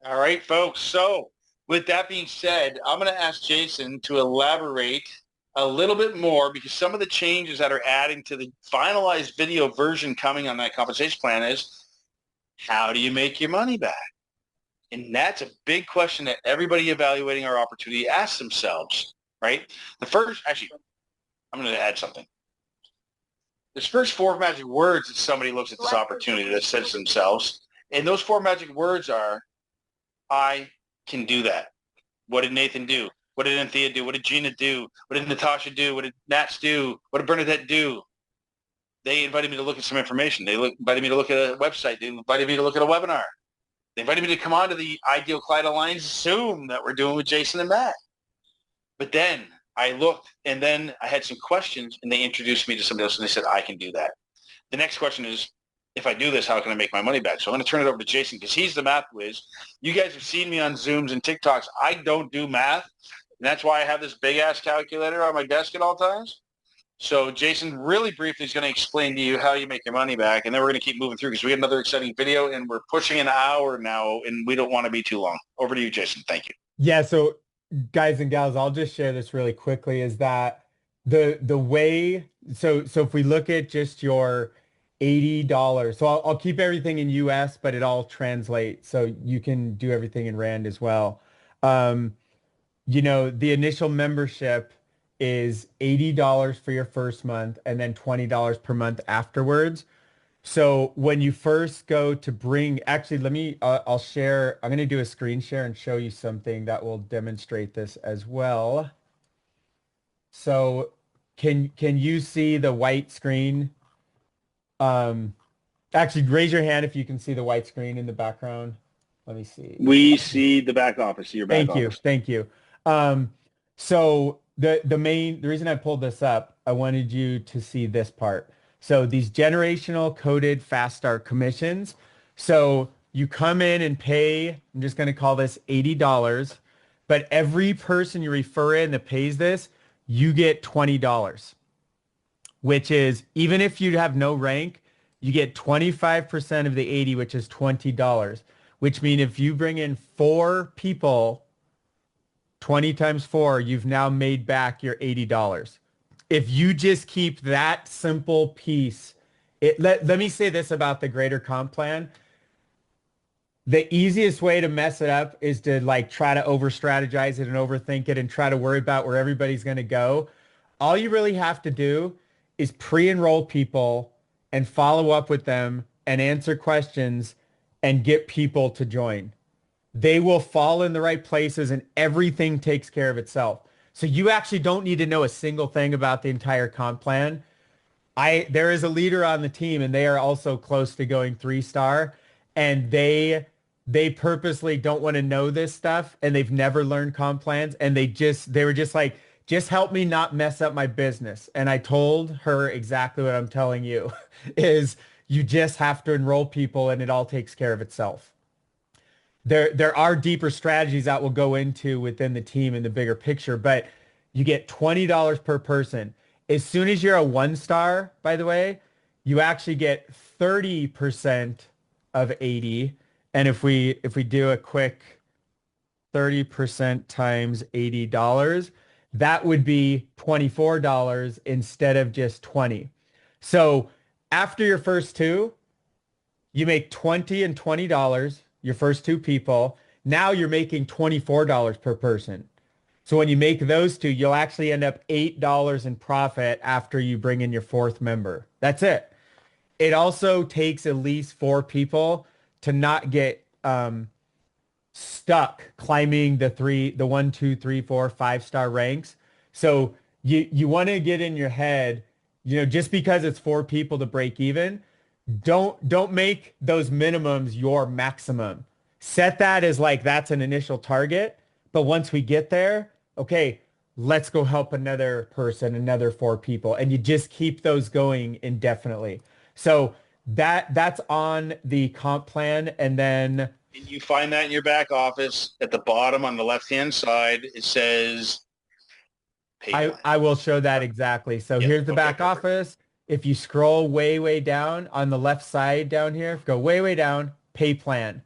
All right, folks. So with that being said, I'm going to ask Jason to elaborate a little bit more, because some of the changes that are adding to the finalized video version coming on that compensation plan is, how do you make your money back? And that's a big question that everybody evaluating our opportunity asks themselves, right? Actually, I'm going to add something. There's first 4 magic words that somebody looks at this opportunity that says to themselves, and those 4 magic words are, I can do that. What did Nathan do? What did Anthea do? What did Gina do? What did Natasha do? What did Nats do? What did Bernadette do? They invited me to look at some information. They invited me to look at a website. They invited me to look at a webinar. They invited me to come on to the Ideal Client Alliance Zoom that we're doing with Jason and Matt. But then I looked, and then I had some questions, and they introduced me to somebody else, and they said, I can do that. The next question is, if I do this, how can I make my money back? So I'm going to turn it over to Jason, because he's the math whiz. You guys have seen me on Zooms and TikToks. I don't do math, and that's why I have this big-ass calculator on my desk at all times. So Jason, really briefly, is going to explain to you how you make your money back, and then we're going to keep moving through, because we have another exciting video, and we're pushing an hour now, and we don't want to be too long. Over to you, Jason. Thank you. Yeah, so guys and gals, I'll just share this really quickly, is that the way, so if we look at just your $80. So I'll keep everything in US, but it all translates. So you can do everything in Rand as well. Um, the initial membership is $80 for your first month and then $20 per month afterwards. So when you first go to bring, actually, I'll share, I'm going to do a screen share and show you something that will demonstrate this as well. So can you see the white screen? Actually, raise your hand if you can see the white screen in the background. Let me see. We see the back office, your back Thank you. office. Thank you. So the reason I pulled this up, I wanted you to see this part. So these generational coded fast start commissions. So you come in and pay, I'm just going to call this $80, but every person you refer in that pays this, you get $20, which is, even if you have no rank, you get 25% of the 80, which is $20, which means if you bring in 4 people, 20 times 4, you've now made back your $80. If you just keep that simple piece, let me say this about the greater comp plan. The easiest way to mess it up is to like try to over strategize it and overthink it and try to worry about where everybody's going to go. All you really have to do is pre-enroll people and follow up with them and answer questions and get people to join. They will fall in the right places and everything takes care of itself. So you actually don't need to know a single thing about the entire comp plan. There is a leader on the team and they are also close to going 3-star, and they purposely don't want to know this stuff and they've never learned comp plans, and they were just like, just help me not mess up my business. And I told her exactly what I'm telling you is you just have to enroll people and it all takes care of itself. There are deeper strategies that we'll go into within the team in the bigger picture, but you get $20 per person. As soon as you're a 1-star, by the way, you actually get 30% of 80. And if we do a quick 30% times $80, that would be $24 instead of just 20. So after your first 2, you make $20 and $20, your first 2 people. Now you're making $24 per person. So when you make those 2, you'll actually end up $8 in profit after you bring in your 4th member. That's it. It also takes at least 4 people to not get stuck climbing the 1, 2, 3, 4, 5-star ranks. So you want to get in your head, just because it's 4 people to break even, don't make those minimums your maximum. Set that as like, that's an initial target. But once we get there, okay, let's go help another person, another 4 people. And you just keep those going indefinitely. So that's on the comp plan. And then And you find that in your back office at the bottom on the left-hand side, it says pay plan. I will show that exactly. So Yeah, here's the okay, back perfect. office. If you scroll way, way down on the left side down here, go way, way down, pay plan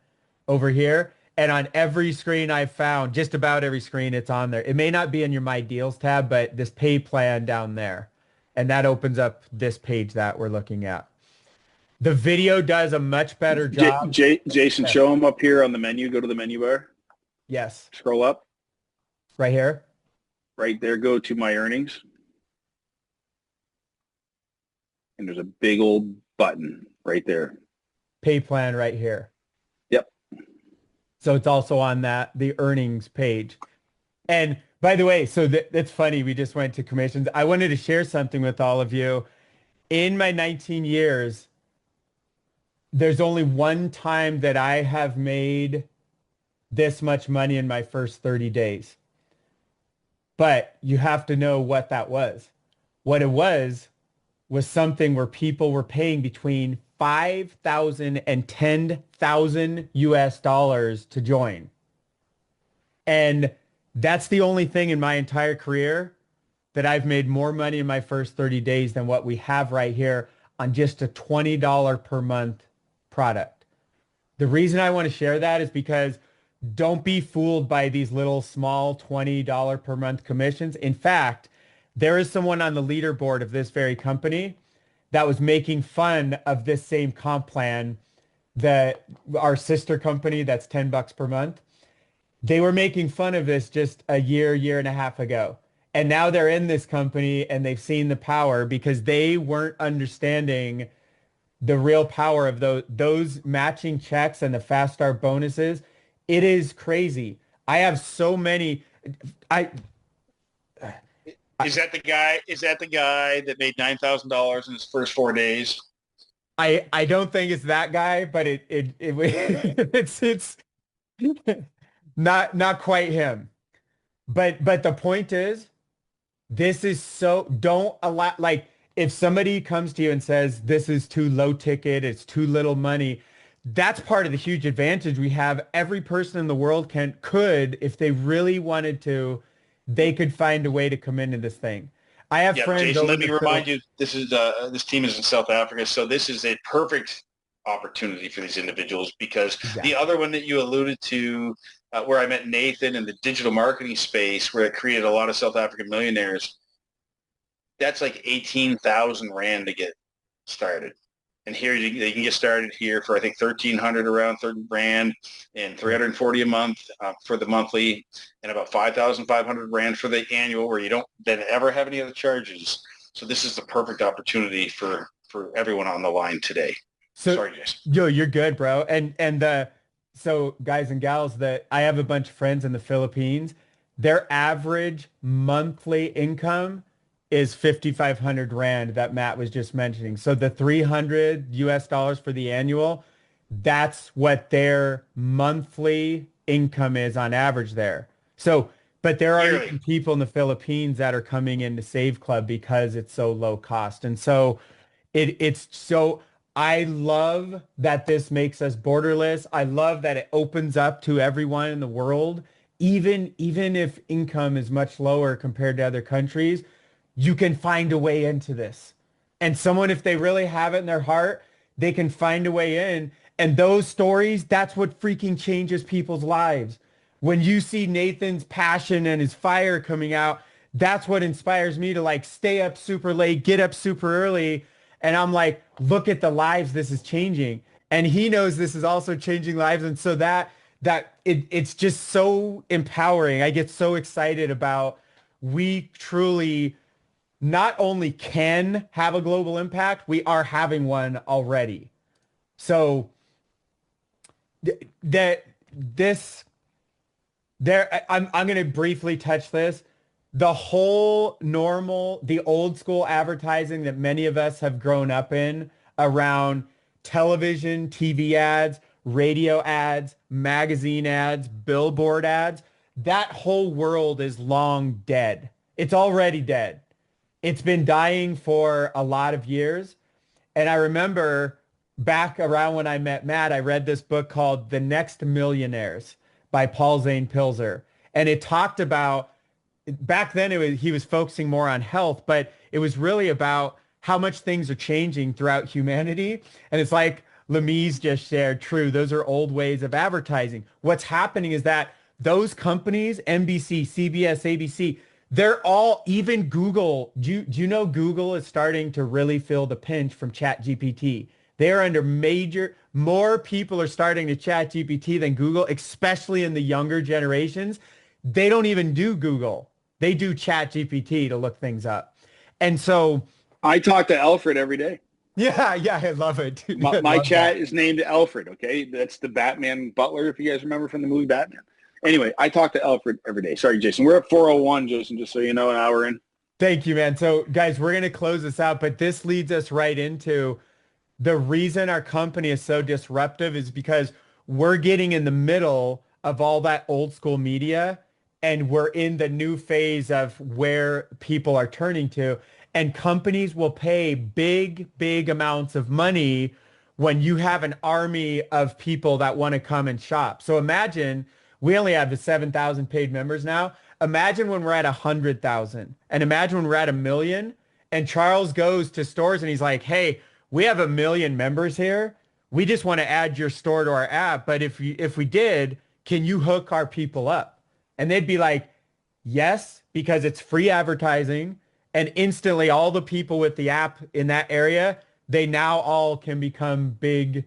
over here. And on every screen I've found, just about every screen, it's on there. It may not be in your My Deals tab, but this pay plan down there. And that opens up this page that we're looking at. The video does a much better job. Jason, show them up here on the menu. Go to the menu bar. Yes. Scroll up. Right here. Right there, go to My Earnings. And there's a big old button right there. Pay plan right here. Yep. So it's also on the earnings page. And by the way, so that's funny. We just went to commissions. I wanted to share something with all of you. In my 19 years, there's only one time that I have made this much money in my first 30 days. But you have to know what that was. What it was something where people were paying between $5,000 and $10,000 US dollars to join. And that's the only thing in my entire career that I've made more money in my first 30 days than what we have right here on just a $20 per month product. The reason I want to share that is because don't be fooled by these little small $20 per month commissions. In fact, there is someone on the leaderboard of this very company that was making fun of this same comp plan that our sister company that's $10 per month. They were making fun of this just a year and a half ago. And now they're in this company and they've seen the power because they weren't understanding the real power of those matching checks and the fast start bonuses. It is crazy. I have so many. I Is that the guy? Is that the guy that made $9,000 in his first 4 days? I don't think it's that guy, but it's not quite him. But the point is, this is so don't allow like if somebody comes to you and says this is too low ticket, it's too little money, that's part of the huge advantage we have. Every person in the world could, if they really wanted to, they could find a way to come into this thing. I have Yeah, friends Jason, over let me the remind you, this team is in South Africa, so this is a perfect opportunity for these individuals because Exactly. the other one that you alluded to, where I met Nathan in the digital marketing space, where it created a lot of South African millionaires, that's like 18,000 Rand to get started. And here they can get started here for I think 1,300 around 30 Rand and 340 a month for the monthly, and about 5,500 Rand for the annual, where you don't then ever have any other charges. So this is the perfect opportunity for everyone on the line today. So, Sorry, Jason. you're good, bro. So guys and gals, that I have a bunch of friends in the Philippines. Their average monthly income is 5,500 Rand that Matt was just mentioning. So the 300 US dollars for the annual, that's what their monthly income is on average there. So, but there are Yearly. even people in the Philippines that are coming into Save Club because it's so low cost. And so it's so I love that this makes us borderless. I love that it opens up to everyone in the world, even if income is much lower compared to other countries, you can find a way into this. And someone, if they really have it in their heart, they can find a way in. And those stories, that's what freaking changes people's lives. When you see Nathan's passion and his fire coming out, that's what inspires me to like stay up super late, get up super early. And I'm like, look at the lives this is changing. And he knows this is also changing lives. And so it's just so empowering. I get so excited about we truly not only can have a global impact, we are having one already. So that this there I'm going to briefly touch this. The whole the old school advertising that many of us have grown up in around television, TV ads, radio ads, magazine ads, billboard ads, that whole world is long dead. It's already dead. It's been dying for a lot of years. And I remember back around when I met Matt, I read this book called The Next Millionaires by Paul Zane Pilzer. And it talked about, back then he was focusing more on health, but it was really about how much things are changing throughout humanity. And it's like Lemise just shared, true, those are old ways of advertising. What's happening is that those companies, NBC, CBS, ABC, they're all, even Google, do you know Google is starting to really feel the pinch from ChatGPT? They're under more people are starting to ChatGPT than Google, especially in the younger generations. They don't even do Google. They do ChatGPT to look things up. And so I talk to Alfred every day. yeah, I love it. My chat is named Alfred, okay? That's the Batman butler, if you guys remember from the movie Batman. Anyway, I talk to Alfred every day. Sorry, Jason. We're at 4:01, Jason, just so you know, an hour in. Thank you, man. So guys, we're going to close this out, but this leads us right into the reason our company is so disruptive is because we're getting in the middle of all that old school media and we're in the new phase of where people are turning to, and companies will pay big amounts of money when you have an army of people that want to come and shop. So imagine we only have the 7,000 paid members now. Imagine when we're at 100,000, and imagine when we're at 1 million and Charles goes to stores and he's like, hey, we have 1 million members here. We just want to add your store to our app. But if we did, can you hook our people up? And they'd be like, yes, because it's free advertising And instantly all the people with the app in that area, they now all can become big,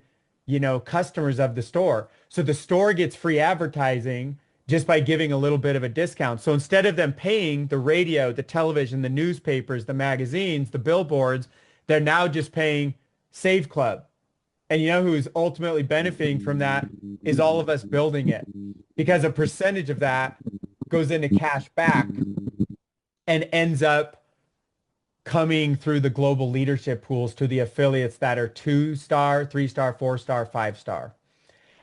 customers of the store. So the store gets free advertising just by giving a little bit of a discount. So instead of them paying the radio, the television, the newspapers, the magazines, the billboards, they're now just paying Save Club. And you know who's ultimately benefiting from that is all of us building it, because a percentage of that goes into cash back and ends up coming through the global leadership pools to the affiliates that are 2-star, 3-star, 4-star, 5-star.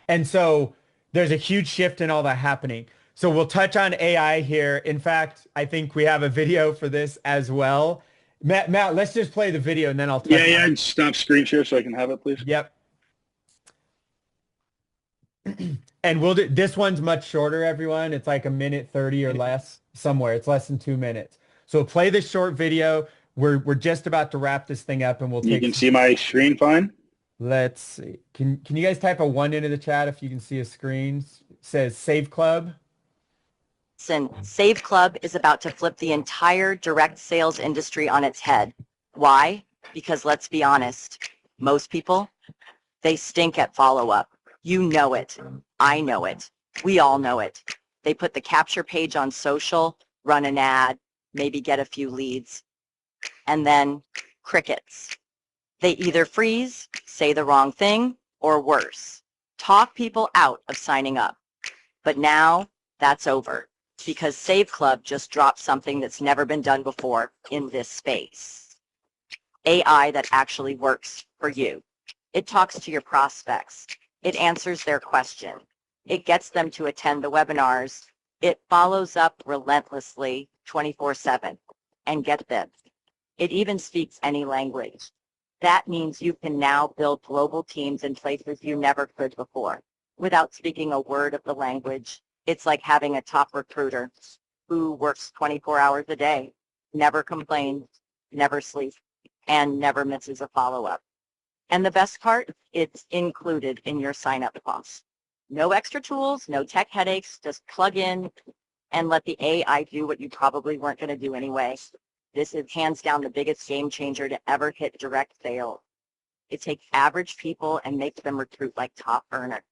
And so there's a huge shift in all that happening. So we'll touch on AI here. In fact, I think we have a video for this as well. Matt, let's just play the video and then I'll touch on it. Yeah, stop screen share so I can have it, please. Yep. And we'll do, this one's much shorter, everyone. It's like 1:30 or less somewhere. It's less than 2 minutes. So play this short video. We're just about to wrap this thing up and we'll take. You can see my screen fine? Let's see. Can you guys type a 1 into the chat if you can see a screen? It says Save Club. Listen, Save Club is about to flip the entire direct sales industry on its head. Why? Because let's be honest, most people, they stink at follow-up. You know it. I know it. We all know it. They put the capture page on social, run an ad, maybe get a few leads, and then crickets. They either freeze, say the wrong thing, or worse, talk people out of signing up. But now that's over, because Save Club just dropped something that's never been done before in this space. AI that actually works for you. It talks to your prospects. It answers their question. It gets them to attend the webinars. It follows up relentlessly 24/7. And get this, it even speaks any language. That means you can now build global teams in places you never could before without speaking a word of the language. It's like having a top recruiter who works 24 hours a day, never complains, never sleeps, and never misses a follow-up. And the best part, it's included in your sign-up costs. No extra tools, no tech headaches, just plug in and let the AI do what you probably weren't going to do anyway. This is hands down the biggest game changer to ever hit direct sales. It takes average people and makes them recruit like top earners.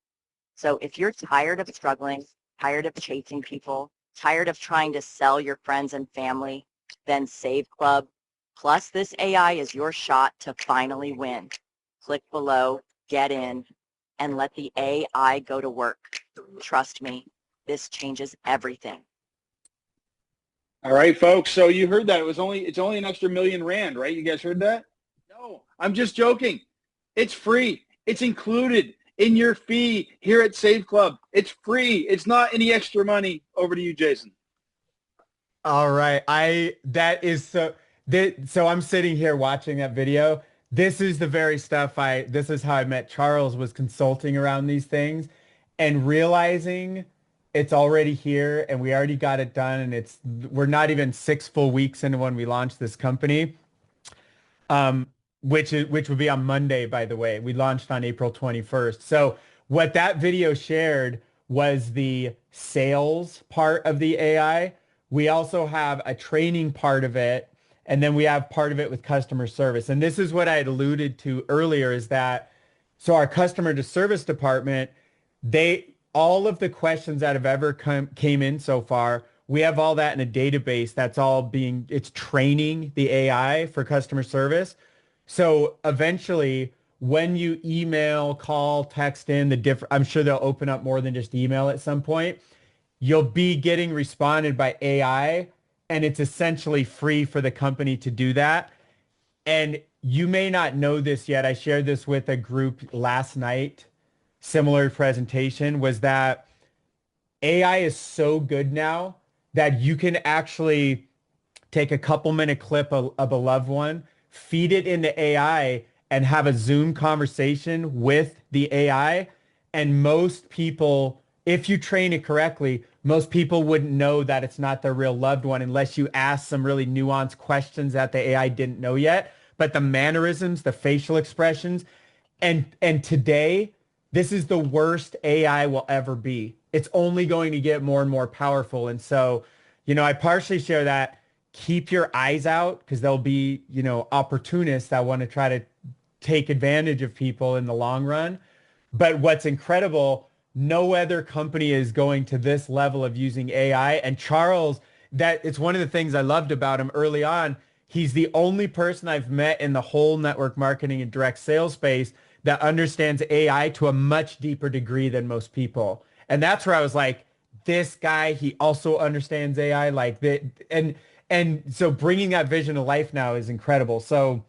So if you're tired of struggling, tired of chasing people, tired of trying to sell your friends and family, then Save Club plus this AI is your shot to finally win. Click below, get in, and let the AI go to work. Trust me, this changes everything. All right, folks. So you heard that. It's only an extra $1,000,000 right? You guys heard that? No, I'm just joking. It's free. It's included in your fee here at Save Club. It's free. It's not any extra money. Over to you, Jason. All right. So I'm sitting here watching that video. This is the very stuff this is how I met Charles, was consulting around these things and realizing it's already here and we already got it done. And we're not even 6 full weeks into when we launched this company, which would be on Monday, by the way. We launched on April 21st. So what that video shared was the sales part of the AI. We also have a training part of it. And then we have part of it with customer service. And this is what I had alluded to earlier, is that, so our customer to service department, all of the questions that have ever came in so far, we have all that in a database that's it's training the AI for customer service. So eventually when you email, call, text in I'm sure they'll open up more than just email at some point, you'll be getting responded by AI. And it's essentially free for the company to do that. And you may not know this yet. I shared this with a group last night. Similar presentation was that AI is so good now that you can actually take a couple-minute clip of a loved one, feed it into AI, and have a Zoom conversation with the AI. And most people, if you train it correctly, most people wouldn't know that it's not their real loved one unless you ask some really nuanced questions that the AI didn't know yet. But the mannerisms, the facial expressions, and today, this is the worst AI will ever be. It's only going to get more and more powerful. And so, I partially share that. keep your eyes out because there'll be, you know, opportunists that want to try to take advantage of people in the long run. But what's incredible, no other company is going to this level of using AI. And Charles, that it's one of the things I loved about him early on. He's the only person I've met in the whole network marketing and direct sales space that understands AI to a much deeper degree than most people. And that's where I was like, this guy, he also understands AI like that. And so bringing that vision to life now is incredible. So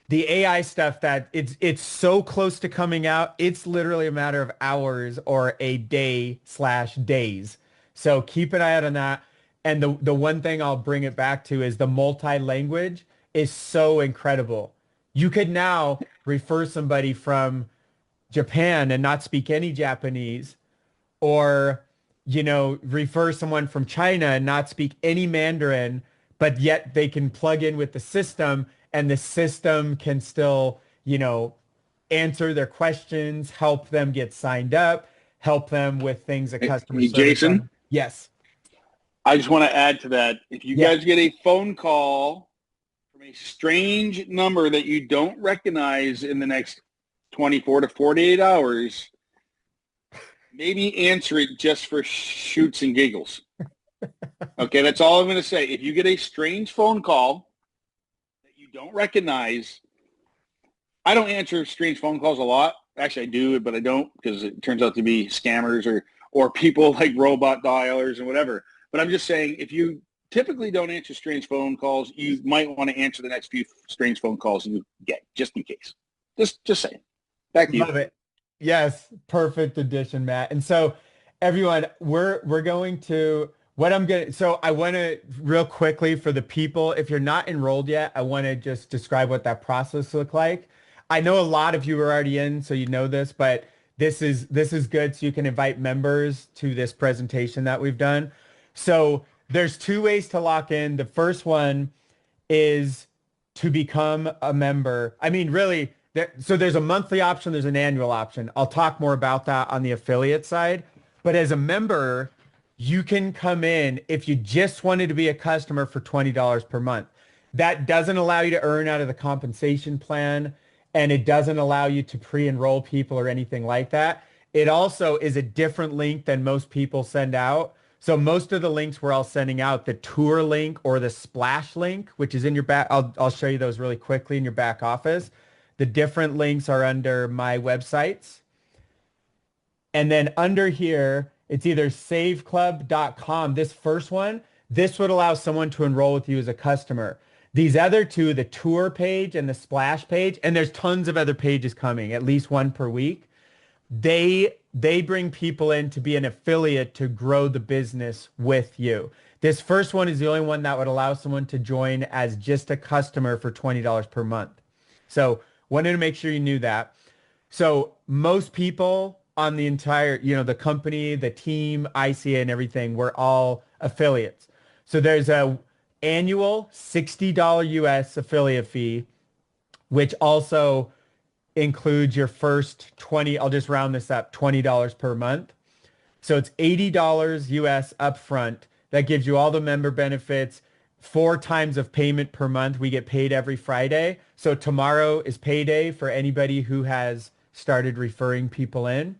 the AI stuff that it's so close to coming out, it's literally a matter of hours or a day slash days. So keep an eye out on that. And the one thing I'll bring it back to is the multi-language is so incredible. You could now refer somebody from Japan and not speak any Japanese, or, you know, refer someone from China and not speak any Mandarin, but yet they can plug in with the system and the system can still, you know, answer their questions, help them get signed up, help them with things that customer Hey, service. Jason, Yes. I just want to add to that. If you Yeah. guys get a phone call from a strange number that you don't recognize in the next 24 to 48 hours, maybe answer it just for shoots and giggles. Okay, that's all I'm going to say. If you get a strange phone call that you don't recognize, I don't answer strange phone calls a lot. Actually, I do, but I don't because it turns out to be scammers or people like robot dialers and whatever. But I'm just saying, if you typically don't answer strange phone calls, you might want to answer the next few strange phone calls you get, just in case. Just saying. Back to you. Love it. Yes, perfect addition, Matt. And so everyone, we're going to so I want to real quickly for the people, if you're not enrolled yet, I want to just describe what that process look like. I know a lot of you are already in, so you know this, but this is good so you can invite members to this presentation that we've done. So there's two ways to lock in. The first one is to become a member. I mean, really, so there's a monthly option, there's an annual option. I'll talk more about that on the affiliate side. But as a member, you can come in if you just wanted to be a customer for $20 per month. That doesn't allow you to earn out of the compensation plan, and it doesn't allow you to pre-enroll people or anything like that. It also is a different link than most people send out. So most of the links we're all sending out, the tour link or the splash link, which is in your back, I'll show you those really quickly in your back office. The different links are under my websites. And then under here, it's either saveclub.com. This first one, this would allow someone to enroll with you as a customer. These other two, the tour page and the splash page, and there's tons of other pages coming, at least one per week. They bring people in to be an affiliate to grow the business with you. This first one is the only one that would allow someone to join as just a customer for $20 per month. So wanted to make sure you knew that. So most people on the entire, you know, the company, the team, ICA and everything, we're all affiliates. So there's a annual $60 US affiliate fee, which also includes your first 20, I'll just round this up, $20 per month. So it's $80 US upfront. That gives you all the member benefits, 4 times of payment per month. We get paid every Friday. So tomorrow is payday for anybody who has started referring people in.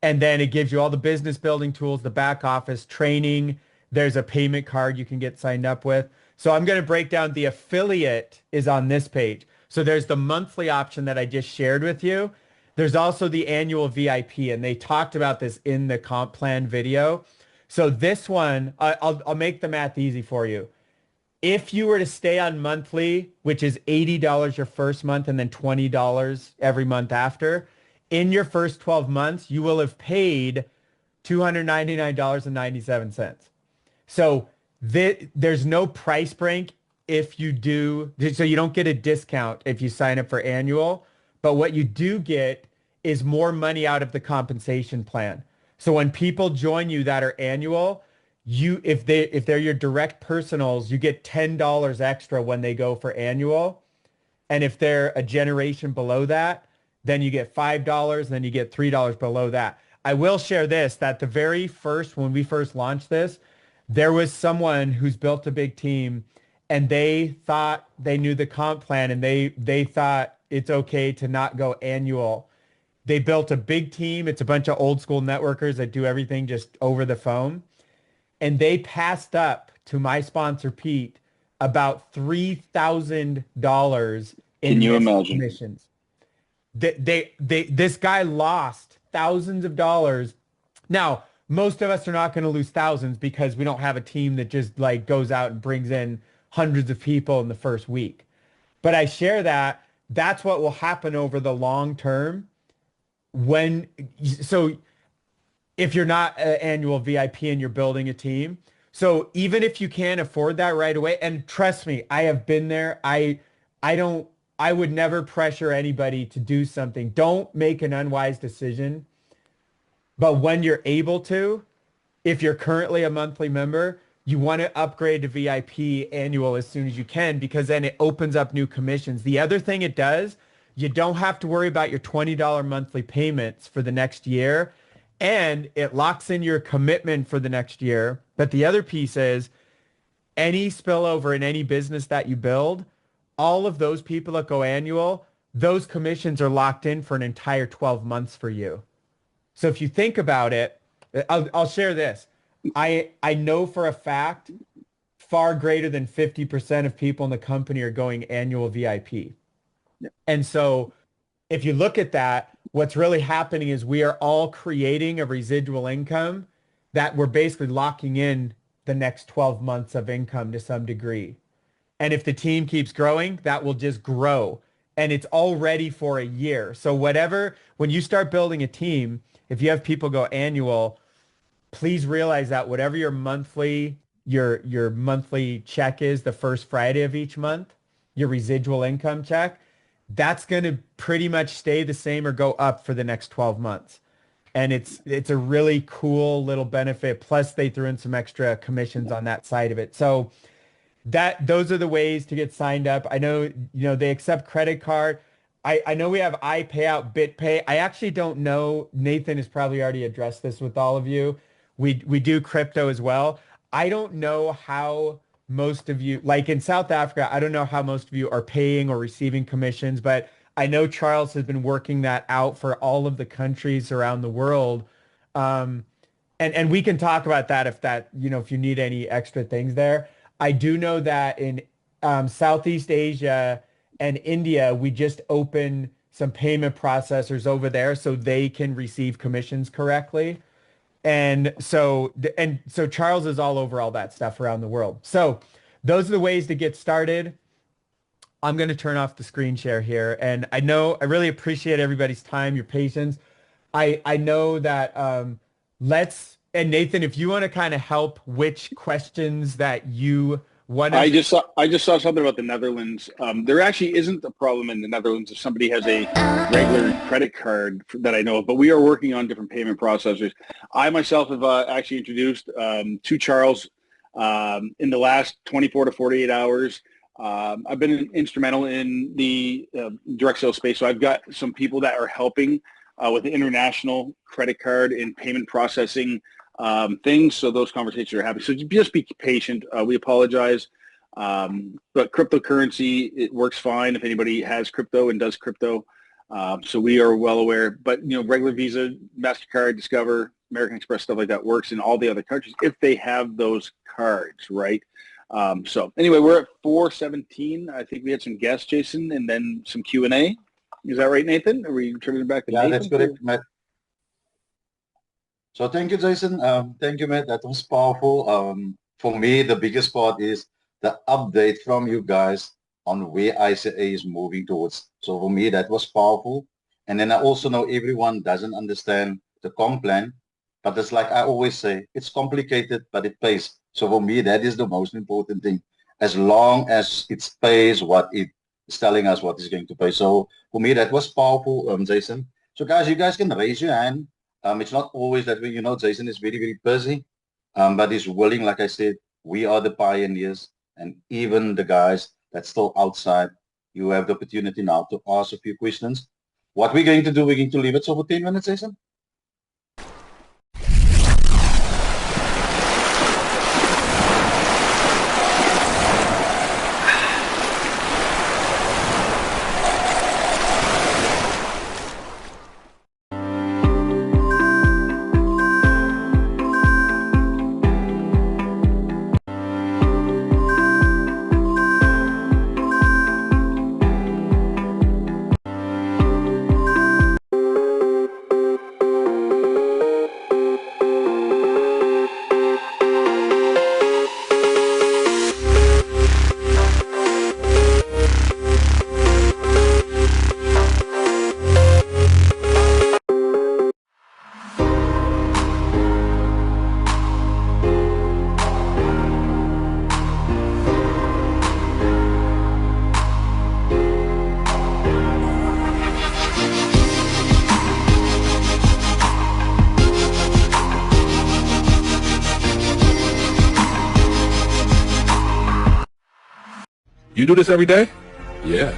And then it gives you all the business building tools, the back office training. There's a payment card you can get signed up with. So I'm going to break down the affiliate is on this page. So there's the monthly option that I just shared with you. There's also the annual VIP, and they talked about this in the comp plan video. So this one, I'll make the math easy for you. If you were to stay on monthly, which is $80 your first month and then $20 every month after, in your first 12 months, you will have paid $299.97. So there's no price break if you do, so you don't get a discount if you sign up for annual, but what you do get is more money out of the compensation plan. So when people join you that are annual, if they're your direct personals, you get $10 extra when they go for annual. And if they're a generation below that, then you get $5, and then you get $3 below that. I will share this, that the very first, when we first launched this, there was someone who's built a big team and they thought they knew the comp plan and they thought it's okay to not go annual. They built a big team. It's a bunch of old school networkers that do everything just over the phone. And they passed up to my sponsor, Pete, about $3,000 Can in you missed imagine? commissions. This guy lost thousands of dollars. Now, most of us are not going to lose thousands because we don't have a team that just like goes out and brings in hundreds of people in the first week. But I share that that's what will happen over the long term when so if you're not an annual VIP and you're building a team. So even if you can't afford that right away, and trust me, I have been there. I would never pressure anybody to do something. Don't make an unwise decision. But when you're able to, if you're currently a monthly member, you want to upgrade to VIP annual as soon as you can because then it opens up new commissions. The other thing it does, you don't have to worry about your $20 monthly payments for the next year, and it locks in your commitment for the next year. But the other piece is any spillover in any business that you build, all of those people that go annual, those commissions are locked in for an entire 12 months for you. So if you think about it, I'll share this. I know for a fact far greater than 50% of people in the company are going annual VIP. And so if you look at that, what's really happening is we are all creating a residual income that we're basically locking in the next 12 months of income to some degree. And if the team keeps growing, that will just grow. And it's all ready for a year. So when you start building a team, if you have people go annual, please realize that whatever your monthly check is the first Friday of each month, your residual income check, that's going to pretty much stay the same or go up for the next 12 months. And it's a really cool little benefit. Plus they threw in some extra commissions on that side of it. So those are the ways to get signed up. I know, they accept credit card. I know we have iPayout, BitPay. I actually don't know. Nathan has probably already addressed this with all of you. We do crypto as well. I don't know how most of you, like in South Africa, I don't know how most of you are paying or receiving commissions, but I know Charles has been working that out for all of the countries around the world. And we can talk about that if you need any extra things there. I do know that in Southeast Asia and India, we just opened some payment processors over there so they can receive commissions correctly. And so Charles is all over all that stuff around the world. So those are the ways to get started. I'm going to turn off the screen share here. And I really appreciate everybody's time, your patience. I know that and Nathan, if you want to kind of help which questions that you want to. I just saw something about the Netherlands. There actually isn't a problem in the Netherlands if somebody has a regular credit card that I know of, but we are working on different payment processors. I myself have actually introduced to Charles in the last 24 to 48 hours. I've been instrumental in the direct sales space, so I've got some people that are helping with the international credit card and payment processing things. So those conversations are happening. So just be patient. We apologize. But cryptocurrency, it works fine if anybody has crypto and does crypto. So we are well aware. But, regular Visa, MasterCard, Discover, American Express, stuff like that works in all the other countries if they have those cards, right? So anyway, we're at 4:17. I think we had some guests, Jason, and then some Q&A. Is that right, Nathan? Are we turning it back to Nathan? Yeah, that's correct, Matt. So thank you, Jason. Thank you, Matt. That was powerful. For me, the biggest part is the update from you guys on where ICA is moving towards. So for me, that was powerful. And then I also know everyone doesn't understand the comp plan, but it's like I always say, it's complicated, but it pays. So for me, that is the most important thing. As long as it pays what it is telling us what is going to pay. So for me, that was powerful, Jason. So guys, you guys can raise your hand. It's not always that way, Jason is very, very busy, but he's willing. Like I said, we are the pioneers, and even the guys that's still outside, you have the opportunity now to ask a few questions. What we're going to do, we're going to leave it for 10 minutes, Jason. You do this every day? Yeah.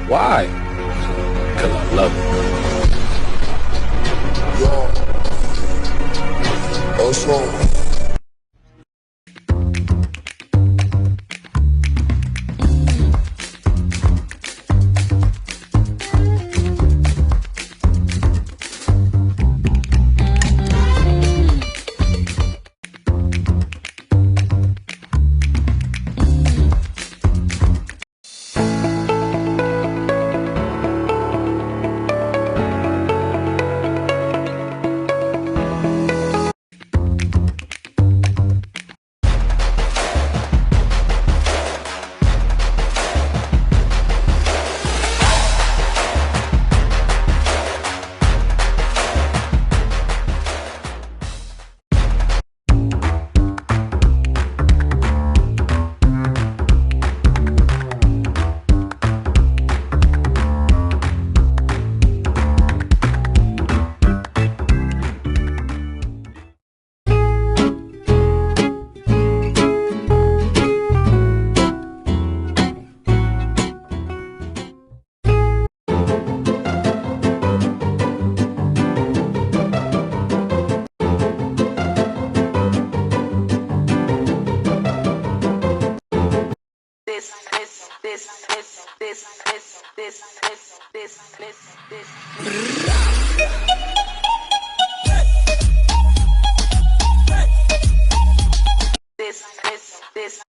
Why? Because I love it. Yo. Also. This